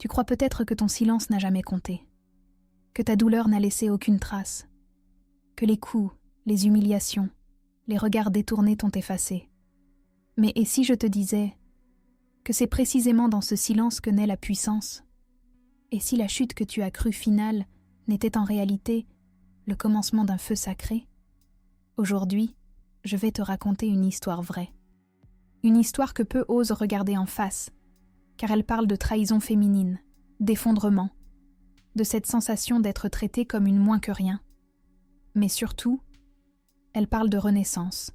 Tu crois peut-être que ton silence n'a jamais compté, que ta douleur n'a laissé aucune trace, que les coups, les humiliations, les regards détournés t'ont effacé. Mais et si je te disais que c'est précisément dans ce silence que naît la puissance? Et si la chute que tu as crue finale n'était en réalité le commencement d'un feu sacré? Aujourd'hui, je vais te raconter une histoire vraie. Une histoire que peu osent regarder en face, car elle parle de trahison féminine, d'effondrement, de cette sensation d'être traitée comme une moins que rien. Mais surtout, elle parle de renaissance,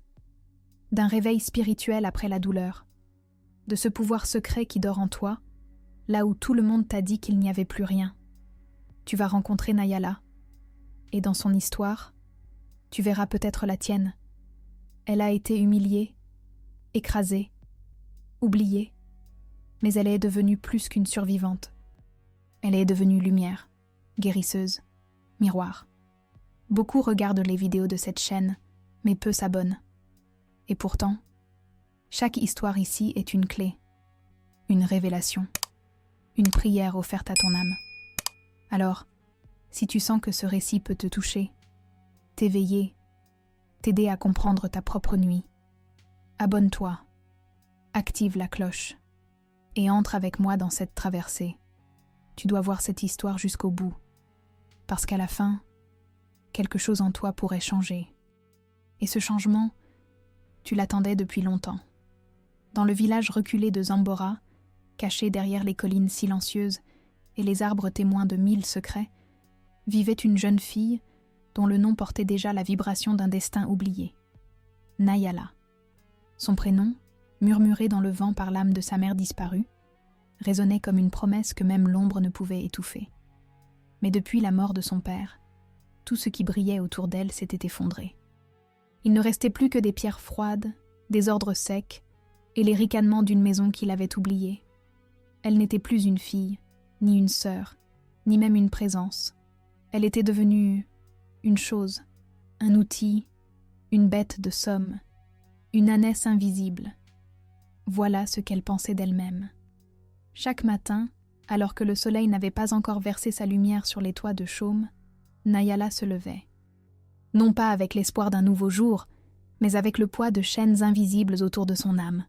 d'un réveil spirituel après la douleur, de ce pouvoir secret qui dort en toi, là où tout le monde t'a dit qu'il n'y avait plus rien. Tu vas rencontrer Nayala, et dans son histoire, tu verras peut-être la tienne. Elle a été humiliée, écrasée, oubliée, mais elle est devenue plus qu'une survivante. Elle est devenue lumière, guérisseuse, miroir. Beaucoup regardent les vidéos de cette chaîne, mais peu s'abonnent. Et pourtant, chaque histoire ici est une clé, une révélation, une prière offerte à ton âme. Alors, si tu sens que ce récit peut te toucher, t'éveiller, t'aider à comprendre ta propre nuit, abonne-toi, active la cloche et entre avec moi dans cette traversée. Tu dois voir cette histoire jusqu'au bout, parce qu'à la fin, quelque chose en toi pourrait changer. Et ce changement, tu l'attendais depuis longtemps. Dans le village reculé de Zambora, caché derrière les collines silencieuses et les arbres témoins de 1000 secrets, vivait une jeune fille dont le nom portait déjà la vibration d'un destin oublié. Nayala. Son prénom, murmuré dans le vent par l'âme de sa mère disparue, résonnait comme une promesse que même l'ombre ne pouvait étouffer. Mais depuis la mort de son père, tout ce qui brillait autour d'elle s'était effondré. Il ne restait plus que des pierres froides, des ordres secs et les ricanements d'une maison qui l'avait oubliée. Elle n'était plus une fille, ni une sœur, ni même une présence. Elle était devenue une chose, un outil, une bête de somme, une ânesse invisible. Voilà ce qu'elle pensait d'elle-même. Chaque matin, alors que le soleil n'avait pas encore versé sa lumière sur les toits de chaume, Nayala se levait. Non pas avec l'espoir d'un nouveau jour, mais avec le poids de chaînes invisibles autour de son âme.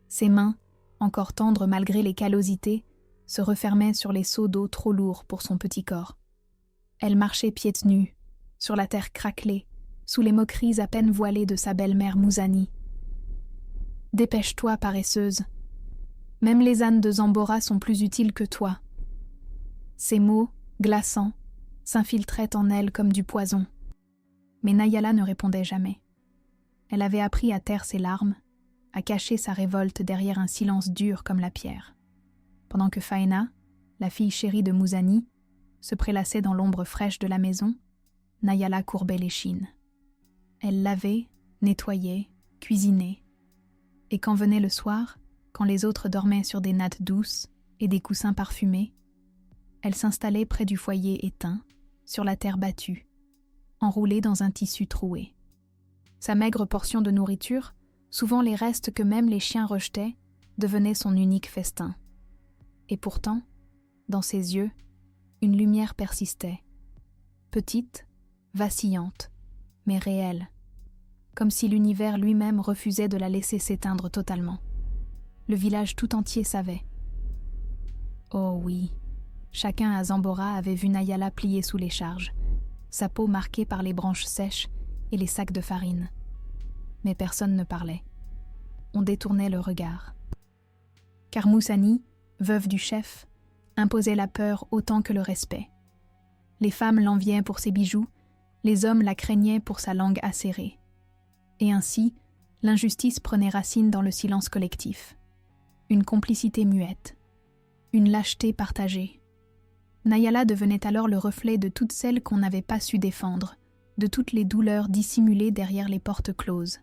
Ses mains, encore tendres malgré les callosités, se refermaient sur les seaux d'eau trop lourds pour son petit corps. Elle marchait pieds nus, sur la terre craquelée, sous les moqueries à peine voilées de sa belle-mère Mouzani. « Dépêche-toi, paresseuse. Même les ânes de Zambora sont plus utiles que toi. » Ces mots, glaçants, s'infiltraient en elle comme du poison. Mais Nayala ne répondait jamais. Elle avait appris à taire ses larmes, à cacher sa révolte derrière un silence dur comme la pierre. Pendant que Faena, la fille chérie de Mouzani, se prélassait dans l'ombre fraîche de la maison, Nayala courbait l'échine. Elle lavait, nettoyait, cuisinait. Et quand venait le soir, quand les autres dormaient sur des nattes douces et des coussins parfumés, elle s'installait près du foyer éteint, sur la terre battue, enroulée dans un tissu troué. Sa maigre portion de nourriture, souvent les restes que même les chiens rejetaient, devenait son unique festin. Et pourtant, dans ses yeux, une lumière persistait, petite, vacillante, mais réelle, comme si l'univers lui-même refusait de la laisser s'éteindre totalement. Le village tout entier savait. Oh oui, chacun à Zambora avait vu Nayala plier sous les charges, sa peau marquée par les branches sèches et les sacs de farine. Mais personne ne parlait. On détournait le regard. Car Moussani, veuve du chef, imposait la peur autant que le respect. Les femmes l'enviaient pour ses bijoux, les hommes la craignaient pour sa langue acérée. Et ainsi, l'injustice prenait racine dans le silence collectif. Une complicité muette, une lâcheté partagée. Nayala devenait alors le reflet de toutes celles qu'on n'avait pas su défendre, de toutes les douleurs dissimulées derrière les portes closes.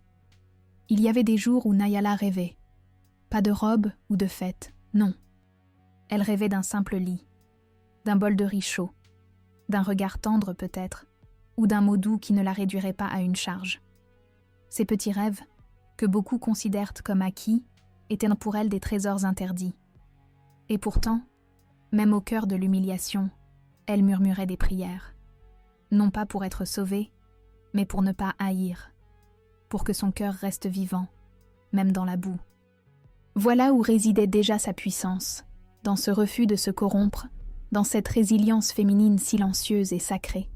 Il y avait des jours où Nayala rêvait. Pas de robe ou de fête, non. Elle rêvait d'un simple lit, d'un bol de riz chaud, d'un regard tendre peut-être, ou d'un mot doux qui ne la réduirait pas à une charge. Ces petits rêves, que beaucoup considèrent comme acquis, étaient pour elle des trésors interdits. Et pourtant, Même au cœur de l'humiliation, elle murmurait des prières. Non pas pour être sauvée, mais pour ne pas haïr, pour que son cœur reste vivant, même dans la boue. Voilà où résidait déjà sa puissance, dans ce refus de se corrompre, dans cette résilience féminine silencieuse et sacrée.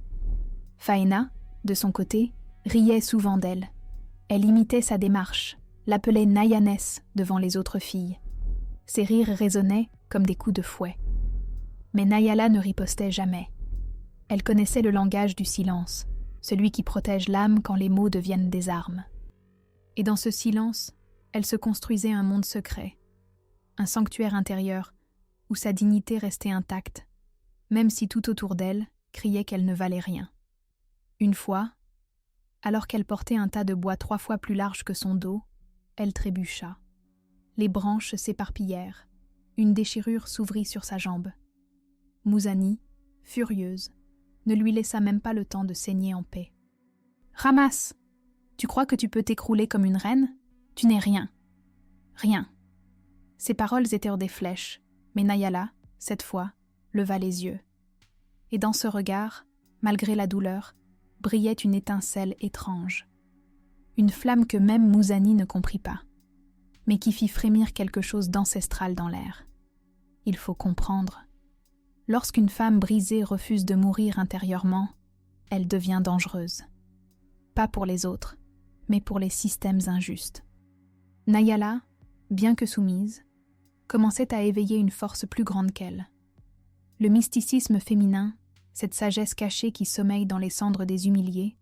Faena, de son côté, riait souvent d'elle. Elle imitait sa démarche, l'appelait Nayanès devant les autres filles. Ses rires résonnaient comme des coups de fouet. Mais Nayala ne ripostait jamais. Elle connaissait le langage du silence, celui qui protège l'âme quand les mots deviennent des armes. Et dans ce silence, elle se construisait un monde secret, un sanctuaire intérieur où sa dignité restait intacte, même si tout autour d'elle criait qu'elle ne valait rien. Une fois, alors qu'elle portait un tas de bois 3 fois plus large que son dos, elle trébucha. Les branches s'éparpillèrent, une déchirure s'ouvrit sur sa jambe. Muzani, furieuse, ne lui laissa même pas le temps de saigner en paix. « Ramasse! Tu crois que tu peux t'écrouler comme une reine? Tu n'es rien. Rien. » Ses paroles étaient des flèches, mais Nayala, cette fois, leva les yeux. Et dans ce regard, malgré la douleur, brillait une étincelle étrange. Une flamme que même Muzani ne comprit pas, mais qui fit frémir quelque chose d'ancestral dans l'air. Il faut comprendre. Lorsqu'une femme brisée refuse de mourir intérieurement, elle devient dangereuse. Pas pour les autres, mais pour les systèmes injustes. Nayala, bien que soumise, commençait à éveiller une force plus grande qu'elle. Le mysticisme féminin, cette sagesse cachée qui sommeille dans les cendres des humiliés,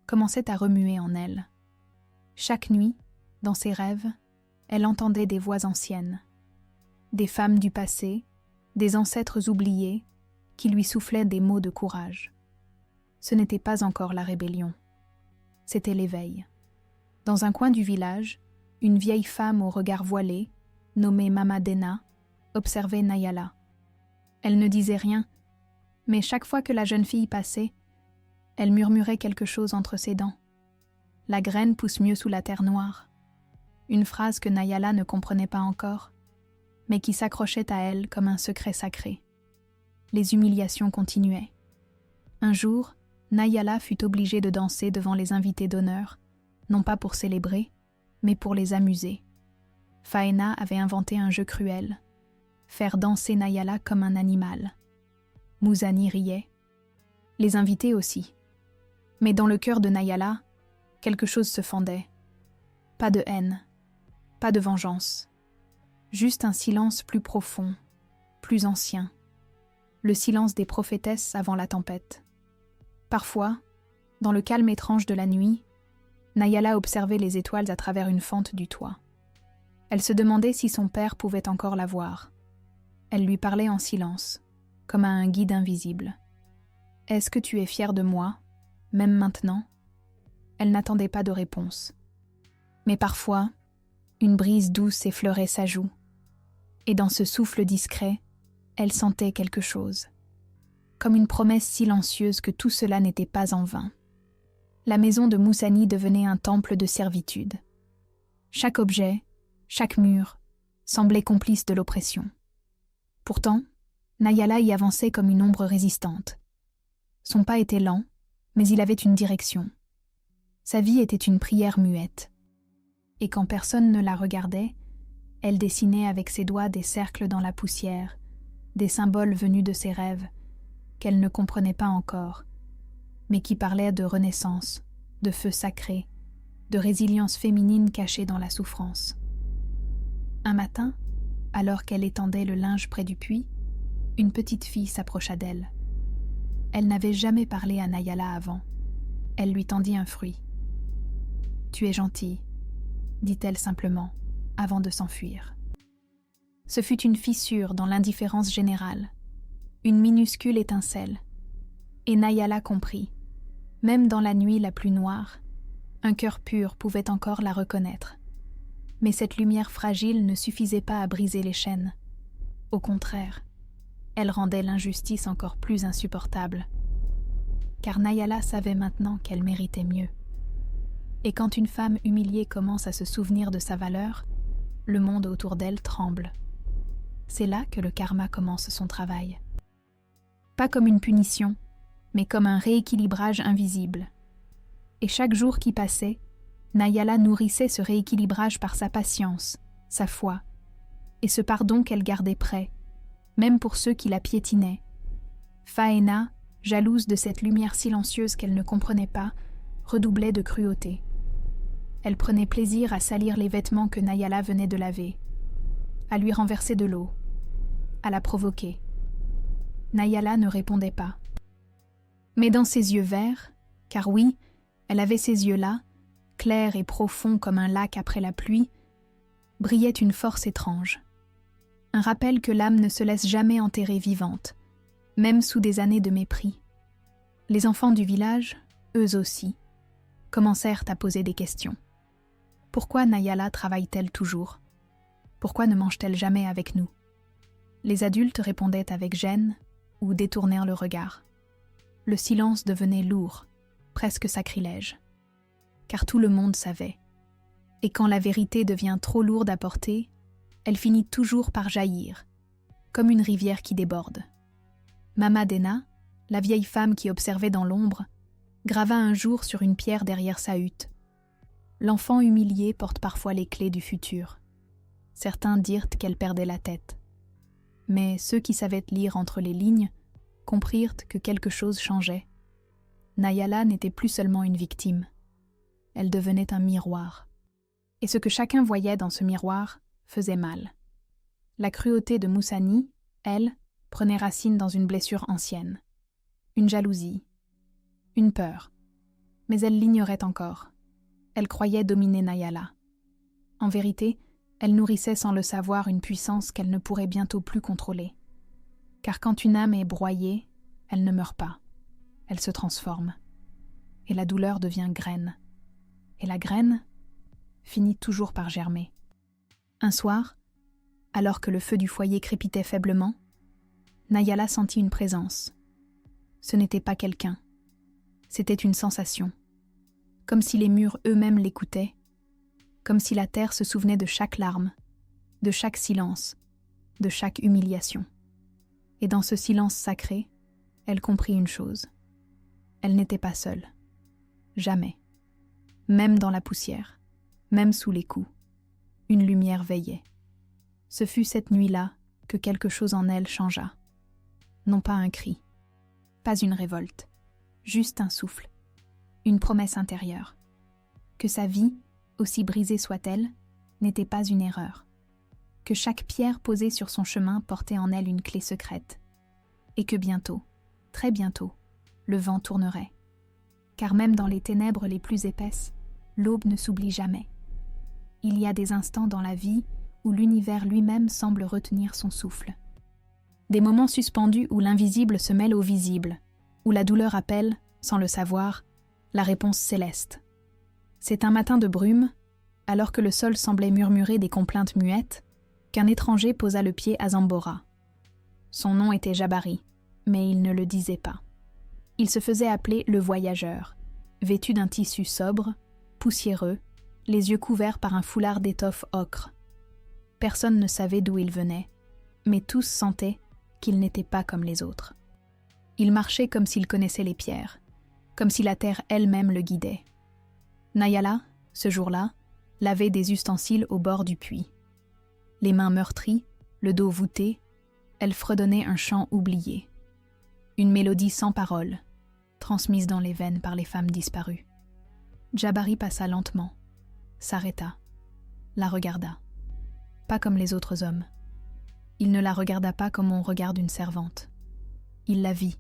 commençait à remuer en elle. Chaque nuit, dans ses rêves, elle entendait des voix anciennes, des femmes du passé, des ancêtres oubliés, qui lui soufflaient des mots de courage. Ce n'était pas encore la rébellion, c'était l'éveil. Dans un coin du village, une vieille femme au regard voilé, nommée Mama Dena, observait Nayala. Elle ne disait rien, mais chaque fois que la jeune fille passait, elle murmurait quelque chose entre ses dents. La graine pousse mieux sous la terre noire. Une phrase que Nayala ne comprenait pas encore, mais qui s'accrochait à elle comme un secret sacré. Les humiliations continuaient. Un jour, Nayala fut obligée de danser devant les invités d'honneur, non pas pour célébrer, mais pour les amuser. Faena avait inventé un jeu cruel, faire danser Nayala comme un animal. Muzani riait. Les invités aussi. Mais dans le cœur de Nayala, quelque chose se fendait. Pas de haine, pas de vengeance. Juste un silence plus profond, plus ancien. Le silence des prophétesses avant la tempête. Parfois, dans le calme étrange de la nuit, Nayala observait les étoiles à travers une fente du toit. Elle se demandait si son père pouvait encore la voir. Elle lui parlait en silence, comme à un guide invisible. « Est-ce que tu es fière de moi, même maintenant ?» Elle n'attendait pas de réponse. Mais parfois, une brise douce effleurait sa joue. Et dans ce souffle discret, elle sentait quelque chose. Comme une promesse silencieuse que tout cela n'était pas en vain. La maison de Muzani devenait un temple de servitude. Chaque objet, chaque mur, semblait complice de l'oppression. Pourtant, Nayala y avançait comme une ombre résistante. Son pas était lent, mais il avait une direction. Sa vie était une prière muette. Et quand personne ne la regardait, elle dessinait avec ses doigts des cercles dans la poussière, des symboles venus de ses rêves, qu'elle ne comprenait pas encore, mais qui parlaient de renaissance, de feu sacré, de résilience féminine cachée dans la souffrance. Un matin, alors qu'elle étendait le linge près du puits, une petite fille s'approcha d'elle. Elle n'avait jamais parlé à Nayala avant. Elle lui tendit un fruit. « Tu es gentille », dit-elle simplement, avant de s'enfuir. Ce fut une fissure dans l'indifférence générale, une minuscule étincelle, et Nayala comprit, même dans la nuit la plus noire, un cœur pur pouvait encore la reconnaître. Mais cette lumière fragile ne suffisait pas à briser les chaînes. Au contraire, elle rendait l'injustice encore plus insupportable. Car Nayala savait maintenant qu'elle méritait mieux. Et quand une femme humiliée commence à se souvenir de sa valeur, le monde autour d'elle tremble. c'est là que le karma commence son travail. Pas comme une punition, mais comme un rééquilibrage invisible. Et chaque jour qui passait, Nayala nourrissait ce rééquilibrage par sa patience, sa foi, et ce pardon qu'elle gardait prêt, même pour ceux qui la piétinaient. Faena, jalouse de cette lumière silencieuse qu'elle ne comprenait pas, redoublait de cruauté. Elle prenait plaisir à salir les vêtements que Nayala venait de laver, à lui renverser de l'eau, à la provoquer. Nayala ne répondait pas. Mais dans ses yeux verts, car oui, elle avait ces yeux-là, clairs et profonds comme un lac après la pluie, brillait une force étrange. Un rappel que l'âme ne se laisse jamais enterrer vivante, même sous des années de mépris. Les enfants du village, eux aussi, commencèrent à poser des questions. Pourquoi Nayala travaille-t-elle toujours? Pourquoi ne mange-t-elle jamais avec nous? Les adultes répondaient avec gêne ou détournèrent le regard. Le silence devenait lourd, presque sacrilège. Car tout le monde savait. Et quand la vérité devient trop lourde à porter, elle finit toujours par jaillir, comme une rivière qui déborde. Mama Dena, la vieille femme qui observait dans l'ombre, grava un jour sur une pierre derrière sa hutte. L'enfant humilié porte parfois les clés du futur. Certains dirent qu'elle perdait la tête. Mais ceux qui savaient lire entre les lignes comprirent que quelque chose changeait. Nayala n'était plus seulement une victime. Elle devenait un miroir. Et ce que chacun voyait dans ce miroir faisait mal. La cruauté de Moussani, elle, prenait racine dans une blessure ancienne. Une jalousie. Une peur. Mais elle l'ignorait encore. Elle croyait dominer Nayala. En vérité, elle nourrissait sans le savoir une puissance qu'elle ne pourrait bientôt plus contrôler. Car quand une âme est broyée, elle ne meurt pas. Elle se transforme. Et la douleur devient graine. Et la graine finit toujours par germer. Un soir, alors que le feu du foyer crépitait faiblement, Nayala sentit une présence. Ce n'était pas quelqu'un. C'était une sensation. Comme si les murs eux-mêmes l'écoutaient, comme si la terre se souvenait de chaque larme, de chaque silence, de chaque humiliation. Et dans ce silence sacré, elle comprit une chose. Elle n'était pas seule. Jamais. Même dans la poussière, même sous les coups, une lumière veillait. Ce fut cette nuit-là que quelque chose en elle changea. Non pas un cri, pas une révolte, juste un souffle, une promesse intérieure. Que sa vie, aussi brisée soit-elle, n'était pas une erreur. Que chaque pierre posée sur son chemin portait en elle une clé secrète. Et que bientôt, très bientôt, le vent tournerait. Car même dans les ténèbres les plus épaisses, l'aube ne s'oublie jamais. Il y a des instants dans la vie où l'univers lui-même semble retenir son souffle. Des moments suspendus où l'invisible se mêle au visible, où la douleur appelle, sans le savoir, la réponse céleste. C'est un matin de brume, alors que le sol semblait murmurer des complaintes muettes, qu'un étranger posa le pied à Zambora. Son nom était Jabari, mais il ne le disait pas. Il se faisait appeler le voyageur, vêtu d'un tissu sobre, poussiéreux, les yeux couverts par un foulard d'étoffe ocre. Personne ne savait d'où il venait, mais tous sentaient qu'il n'était pas comme les autres. Il marchait comme s'il connaissait les pierres, comme si la terre elle-même le guidait. Nayala, ce jour-là, lavait des ustensiles au bord du puits. Les mains meurtries, le dos voûté, elle fredonnait un chant oublié. Une mélodie sans paroles, transmise dans les veines par les femmes disparues. Jabari passa lentement, s'arrêta, la regarda. Pas comme les autres hommes. Il ne la regarda pas comme on regarde une servante. Il la vit,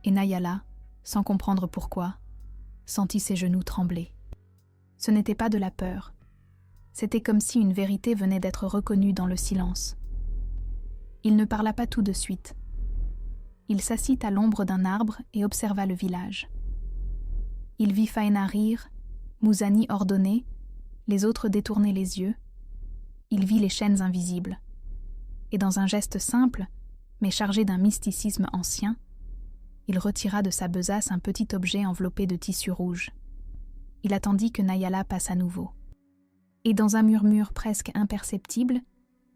et Nayala, sans comprendre pourquoi, sentit ses genoux trembler. Ce n'était pas de la peur. C'était comme si une vérité venait d'être reconnue dans le silence. Il ne parla pas tout de suite. Il s'assit à l'ombre d'un arbre et observa le village. Il vit Faena rire, Muzani ordonner, les autres détourner les yeux. Il vit les chaînes invisibles. Et dans un geste simple, mais chargé d'un mysticisme ancien, il retira de sa besace un petit objet enveloppé de tissu rouge. Il attendit que Nayala passe à nouveau. Et dans un murmure presque imperceptible,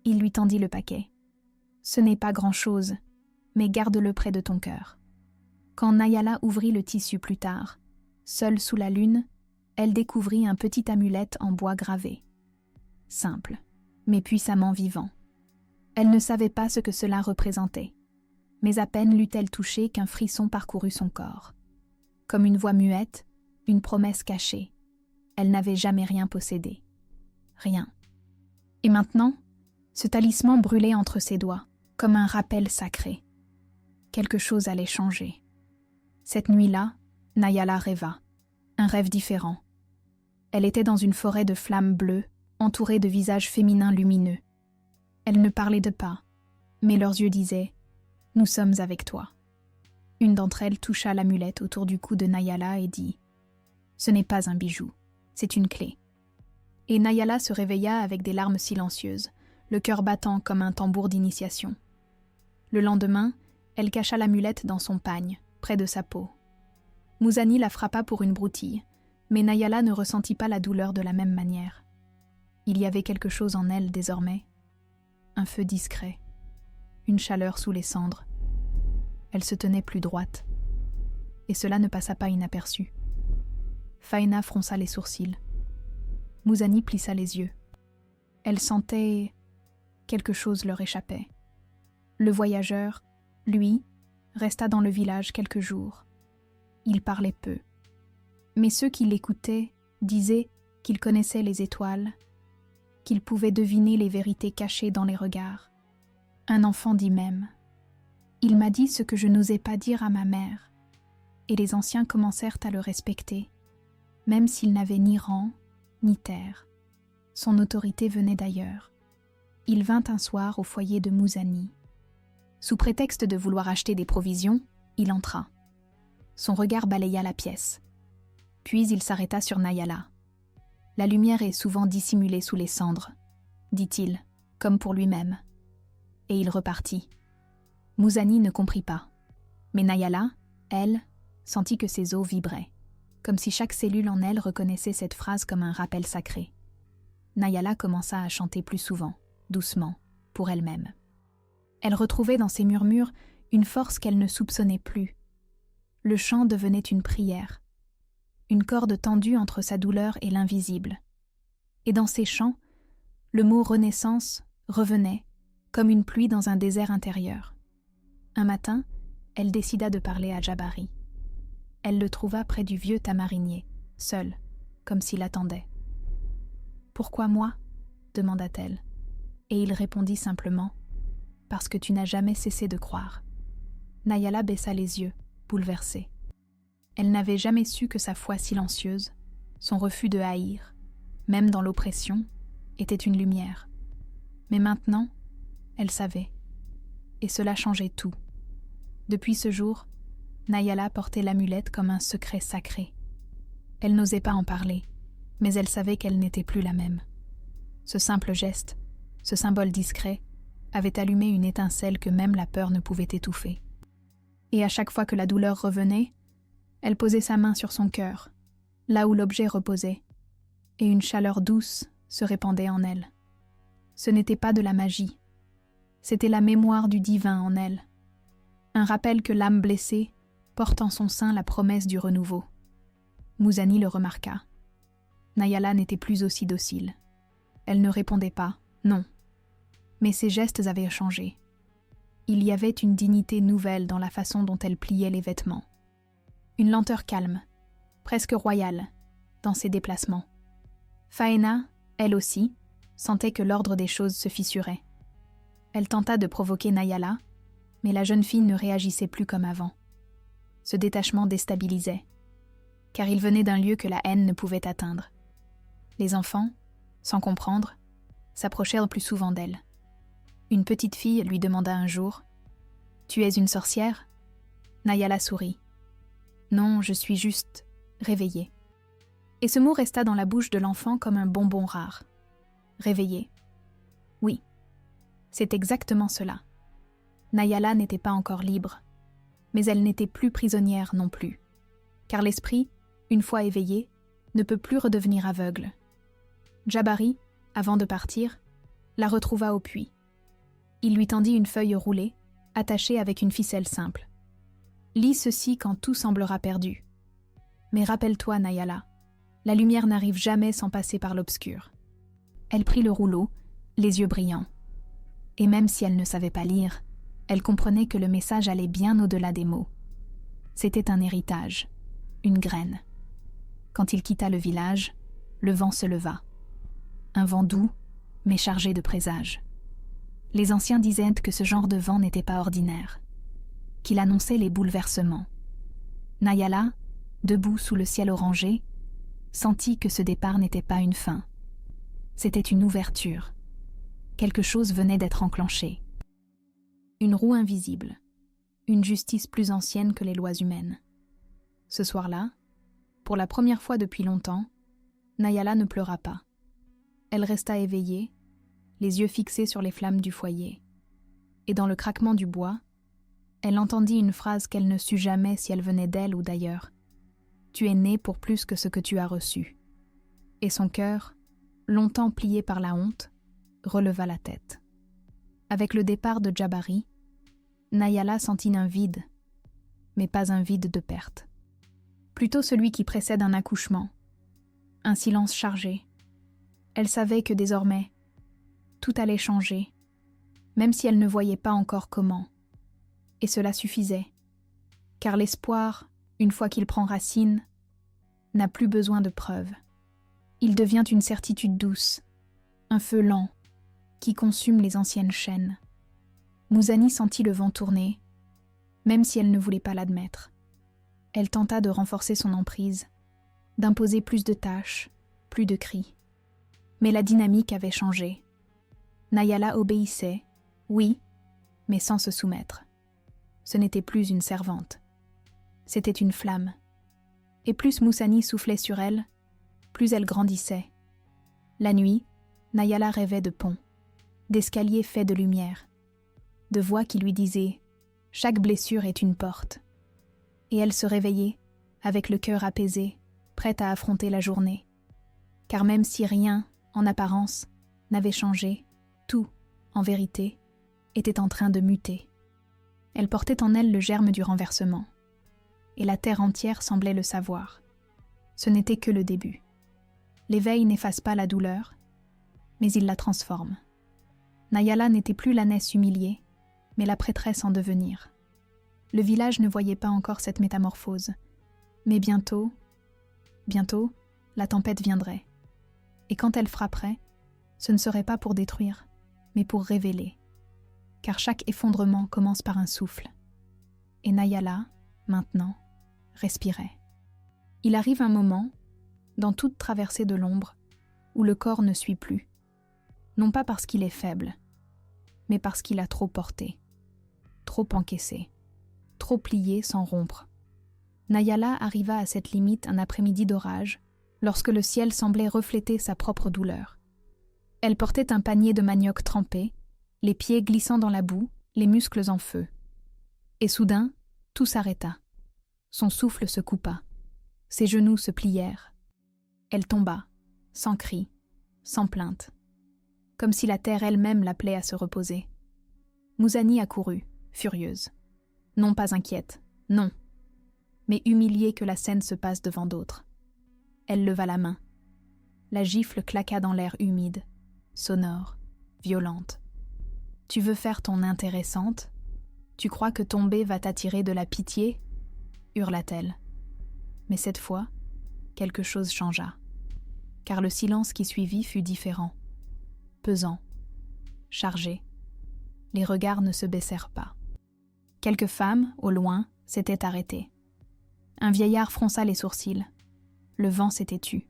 il lui tendit le paquet. Ce n'est pas grand-chose, mais garde-le près de ton cœur. » Quand Nayala ouvrit le tissu plus tard, seule sous la lune, elle découvrit un petit amulette en bois gravé. Simple, mais puissamment vivant. Elle ne savait pas ce que cela représentait, mais à peine l'eut-elle touché qu'un frisson parcourut son corps. Comme une voix muette, une promesse cachée. Elle n'avait jamais rien possédé. Rien. Et maintenant, ce talisman brûlait entre ses doigts, comme un rappel sacré. Quelque chose allait changer. Cette nuit-là, Nayala rêva. Un rêve différent. Elle était dans une forêt de flammes bleues, entourée de visages féminins lumineux. Elle ne parlait de pas, mais leurs yeux disaient « Nous sommes avec toi ». Une d'entre elles toucha l'amulette autour du cou de Nayala et dit « Ce n'est pas un bijou, c'est une clé ». Et Nayala se réveilla avec des larmes silencieuses, le cœur battant comme un tambour d'initiation. Le lendemain, elle cacha l'amulette dans son pagne, près de sa peau. Muzani la frappa pour une broutille, mais Nayala ne ressentit pas la douleur de la même manière. Il y avait quelque chose en elle désormais. Un feu discret, une chaleur sous les cendres. Elle se tenait plus droite. Et cela ne passa pas inaperçu. Faina fronça les sourcils. Muzani plissa les yeux. Elle sentait... quelque chose leur échappait. Le voyageur, lui, resta dans le village quelques jours. Il parlait peu. Mais ceux qui l'écoutaient disaient qu'il connaissait les étoiles, qu'il pouvait deviner les vérités cachées dans les regards. Un enfant dit même « Il m'a dit ce que je n'osais pas dire à ma mère », et les anciens commencèrent à le respecter, même s'il n'avait ni rang, ni terre. Son autorité venait d'ailleurs. Il vint un soir au foyer de Muzani. Sous prétexte de vouloir acheter des provisions, il entra. Son regard balaya la pièce. Puis il s'arrêta sur Nayala. « La lumière est souvent dissimulée sous les cendres, » dit-il, comme pour lui-même. Et il repartit. Muzani ne comprit pas. Mais Nayala, elle, sentit que ses os vibraient, comme si chaque cellule en elle reconnaissait cette phrase comme un rappel sacré. Nayala commença à chanter plus souvent, doucement, pour elle-même. Elle retrouvait dans ses murmures une force qu'elle ne soupçonnait plus. Le chant devenait une prière, une corde tendue entre sa douleur et l'invisible. Et dans ces chants, le mot renaissance revenait, comme une pluie dans un désert intérieur. Un matin, elle décida de parler à Jabari. Elle le trouva près du vieux tamarinier, seul, comme s'il attendait. « Pourquoi moi ?» demanda-t-elle, et il répondit simplement « Parce que tu n'as jamais cessé de croire. » Nayala baissa les yeux, bouleversée. Elle n'avait jamais su que sa foi silencieuse, son refus de haïr, même dans l'oppression, était une lumière. Mais maintenant, elle savait. Et cela changeait tout. Depuis ce jour, Nayala portait l'amulette comme un secret sacré. Elle n'osait pas en parler, mais elle savait qu'elle n'était plus la même. Ce simple geste, ce symbole discret, avait allumé une étincelle que même la peur ne pouvait étouffer. Et à chaque fois que la douleur revenait, elle posait sa main sur son cœur, là où l'objet reposait, et une chaleur douce se répandait en elle. Ce n'était pas de la magie, c'était la mémoire du divin en elle, un rappel que l'âme blessée porte en son sein la promesse du renouveau. Muzani le remarqua. Nayala n'était plus aussi docile. Elle ne répondait pas, non. Mais ses gestes avaient changé. Il y avait une dignité nouvelle dans la façon dont elle pliait les vêtements. Une lenteur calme, presque royale, dans ses déplacements. Faina, elle aussi, sentait que l'ordre des choses se fissurait. Elle tenta de provoquer Nayala, mais la jeune fille ne réagissait plus comme avant. Ce détachement déstabilisait, car il venait d'un lieu que la haine ne pouvait atteindre. Les enfants, sans comprendre, s'approchèrent plus souvent d'elle. Une petite fille lui demanda un jour « Tu es une sorcière ?» Nayala sourit. « Non, je suis juste réveillée. » Et ce mot resta dans la bouche de l'enfant comme un bonbon rare. Réveillée. Oui, c'est exactement cela. Nayala n'était pas encore libre, mais elle n'était plus prisonnière non plus, car l'esprit, une fois éveillé, ne peut plus redevenir aveugle. Jabari, avant de partir, la retrouva au puits. Il lui tendit une feuille roulée, attachée avec une ficelle simple. « Lis ceci quand tout semblera perdu. Mais rappelle-toi, Nayala, la lumière n'arrive jamais sans passer par l'obscur. » Elle prit le rouleau, les yeux brillants. Et même si elle ne savait pas lire, elle comprenait que le message allait bien au-delà des mots. C'était un héritage, une graine. Quand il quitta le village, le vent se leva. Un vent doux, mais chargé de présages. Les anciens disaient que ce genre de vent n'était pas ordinaire, qu'il annonçait les bouleversements. Nayala, debout sous le ciel orangé, sentit que ce départ n'était pas une fin. C'était une ouverture. Quelque chose venait d'être enclenché. Une roue invisible, une justice plus ancienne que les lois humaines. Ce soir-là, pour la première fois depuis longtemps, Nayala ne pleura pas. Elle resta éveillée, les yeux fixés sur les flammes du foyer. Et dans le craquement du bois, elle entendit une phrase qu'elle ne sut jamais si elle venait d'elle ou d'ailleurs. « Tu es né pour plus que ce que tu as reçu. » Et son cœur, longtemps plié par la honte, releva la tête. Avec le départ de Jabari, Nayala sentit un vide, mais pas un vide de perte. Plutôt celui qui précède un accouchement, un silence chargé. Elle savait que désormais, tout allait changer, même si elle ne voyait pas encore comment. Et cela suffisait, car l'espoir, une fois qu'il prend racine, n'a plus besoin de preuves. Il devient une certitude douce, un feu lent, qui consume les anciennes chaînes. Mouzani sentit le vent tourner, même si elle ne voulait pas l'admettre. Elle tenta de renforcer son emprise, d'imposer plus de tâches, plus de cris. Mais la dynamique avait changé. Nayala obéissait, oui, mais sans se soumettre. Ce n'était plus une servante. C'était une flamme. Et plus Moussani soufflait sur elle, plus elle grandissait. La nuit, Nayala rêvait de ponts, d'escaliers faits de lumière, de voix qui lui disaient « Chaque blessure est une porte ». Et elle se réveillait, avec le cœur apaisé, prête à affronter la journée. Car même si rien, en apparence, n'avait changé, tout, en vérité, était en train de muter. Elle portait en elle le germe du renversement. Et la terre entière semblait le savoir. Ce n'était que le début. L'éveil n'efface pas la douleur, mais il la transforme. Nayala n'était plus l'ânesse humiliée, mais la prêtresse en devenir. Le village ne voyait pas encore cette métamorphose, mais bientôt, la tempête viendrait. Et quand elle frapperait, ce ne serait pas pour détruire, mais pour révéler. Car chaque effondrement commence par un souffle. Et Nayala, maintenant, respirait. Il arrive un moment, dans toute traversée de l'ombre, où le corps ne suit plus. Non pas parce qu'il est faible, mais parce qu'il a trop porté, trop encaissé, trop plié sans rompre. Nayala arriva à cette limite un après-midi d'orage, lorsque le ciel semblait refléter sa propre douleur. Elle portait un panier de manioc trempé, les pieds glissant dans la boue, les muscles en feu. Et soudain, tout s'arrêta. Son souffle se coupa. Ses genoux se plièrent. Elle tomba, sans cri, sans plainte, comme si la terre elle-même l'appelait à se reposer. Mouzani accourut, furieuse. Non pas inquiète, non, mais humiliée que la scène se passe devant d'autres. Elle leva la main. La gifle claqua dans l'air humide, sonore, violente. « Tu veux faire ton intéressante ? Tu crois que tomber va t'attirer de la pitié ?» hurla-t-elle. Mais cette fois, quelque chose changea, car le silence qui suivit fut différent, pesant, chargé. Les regards ne se baissèrent pas. Quelques femmes, au loin, s'étaient arrêtées. Un vieillard fronça les sourcils. Le vent s'était tu.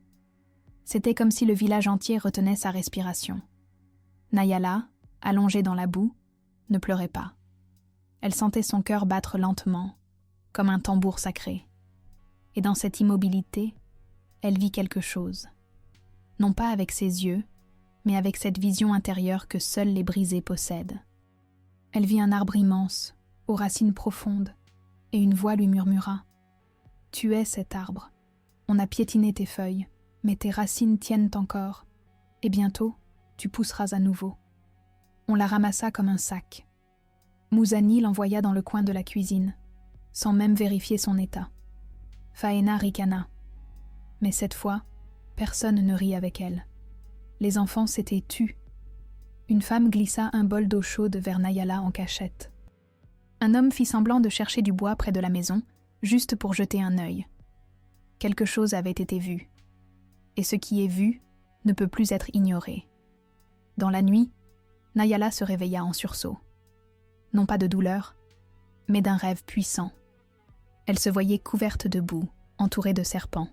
C'était comme si le village entier retenait sa respiration. Nayala, allongée dans la boue, ne pleurait pas. Elle sentait son cœur battre lentement, comme un tambour sacré. Et dans cette immobilité, elle vit quelque chose. Non pas avec ses yeux, mais avec cette vision intérieure que seuls les brisés possèdent. Elle vit un arbre immense, aux racines profondes, et une voix lui murmura « Tu es cet arbre. On a piétiné tes feuilles, mais tes racines tiennent encore, et bientôt, tu pousseras à nouveau. On la ramassa comme un sac. Mouzani l'envoya dans le coin de la cuisine, sans même vérifier son état. Fahéna ricana. Mais cette fois, personne ne rit avec elle. Les enfants s'étaient tus. Une femme glissa un bol d'eau chaude vers Nayala en cachette. Un homme fit semblant de chercher du bois près de la maison, juste pour jeter un œil. Quelque chose avait été vu. Et ce qui est vu ne peut plus être ignoré. Dans la nuit, Nayala se réveilla en sursaut. Non pas de douleur, mais d'un rêve puissant. Elle se voyait couverte de boue, entourée de serpents.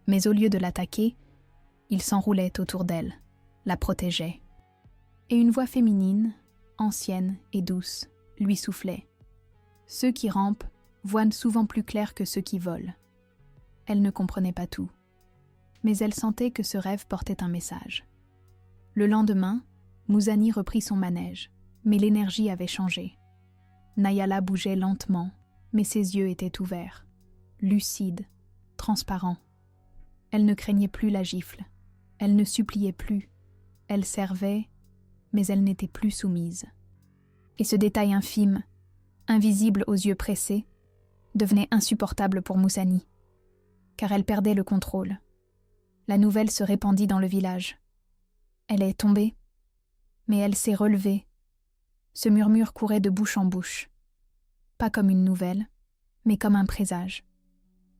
Mais au lieu de l'attaquer, ils s'enroulaient autour d'elle, la protégeaient. Et une voix féminine, ancienne et douce, lui soufflait. Ceux qui rampent voient souvent plus clair que ceux qui volent. Elle ne comprenait pas tout, mais elle sentait que ce rêve portait un message. Le lendemain, Mouzani reprit son manège, mais l'énergie avait changé. Nayala bougeait lentement, mais ses yeux étaient ouverts, lucides, transparents. Elle ne craignait plus la gifle, elle ne suppliait plus, elle servait, mais elle n'était plus soumise. Et ce détail infime, invisible aux yeux pressés, devenait insupportable pour Mouzani, car elle perdait le contrôle. La nouvelle se répandit dans le village. Elle est tombée, mais elle s'est relevée. Ce murmure courait de bouche en bouche. Pas comme une nouvelle, mais comme un présage.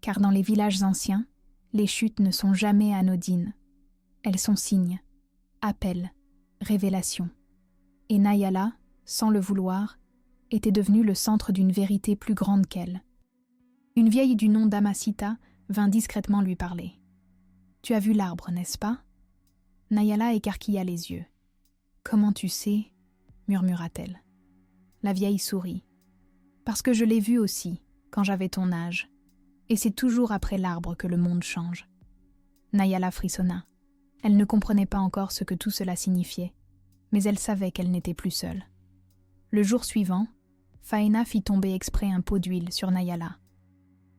Car dans les villages anciens, les chutes ne sont jamais anodines. Elles sont signes, appels, révélations. Et Nayala, sans le vouloir, était devenue le centre d'une vérité plus grande qu'elle. Une vieille du nom d'Amasita vint discrètement lui parler. « Tu as vu l'arbre, n'est-ce pas ?» Nayala écarquilla les yeux. « Comment tu sais ?» murmura-t-elle. La vieille sourit. « Parce que je l'ai vu aussi, quand j'avais ton âge. Et c'est toujours après l'arbre que le monde change. » Nayala frissonna. Elle ne comprenait pas encore ce que tout cela signifiait, mais elle savait qu'elle n'était plus seule. Le jour suivant, Fahéna fit tomber exprès un pot d'huile sur Nayala.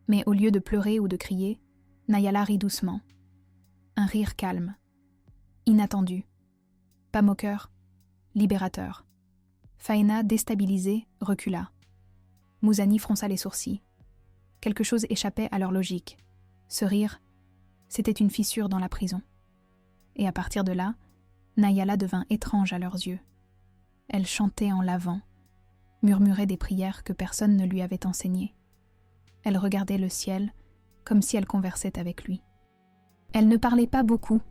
Mais au lieu de pleurer ou de crier, Nayala rit doucement. Un rire calme, inattendu, pas moqueur, libérateur. Fahéna, déstabilisée, recula. Mouzani fronça les sourcils. Quelque chose échappait à leur logique. Ce rire, c'était une fissure dans la prison. Et à partir de là, Nayala devint étrange à leurs yeux. Elle chantait en lavant, murmurait des prières que personne ne lui avait enseignées. Elle regardait le ciel comme si elle conversait avec lui. Elle ne parlait pas beaucoup,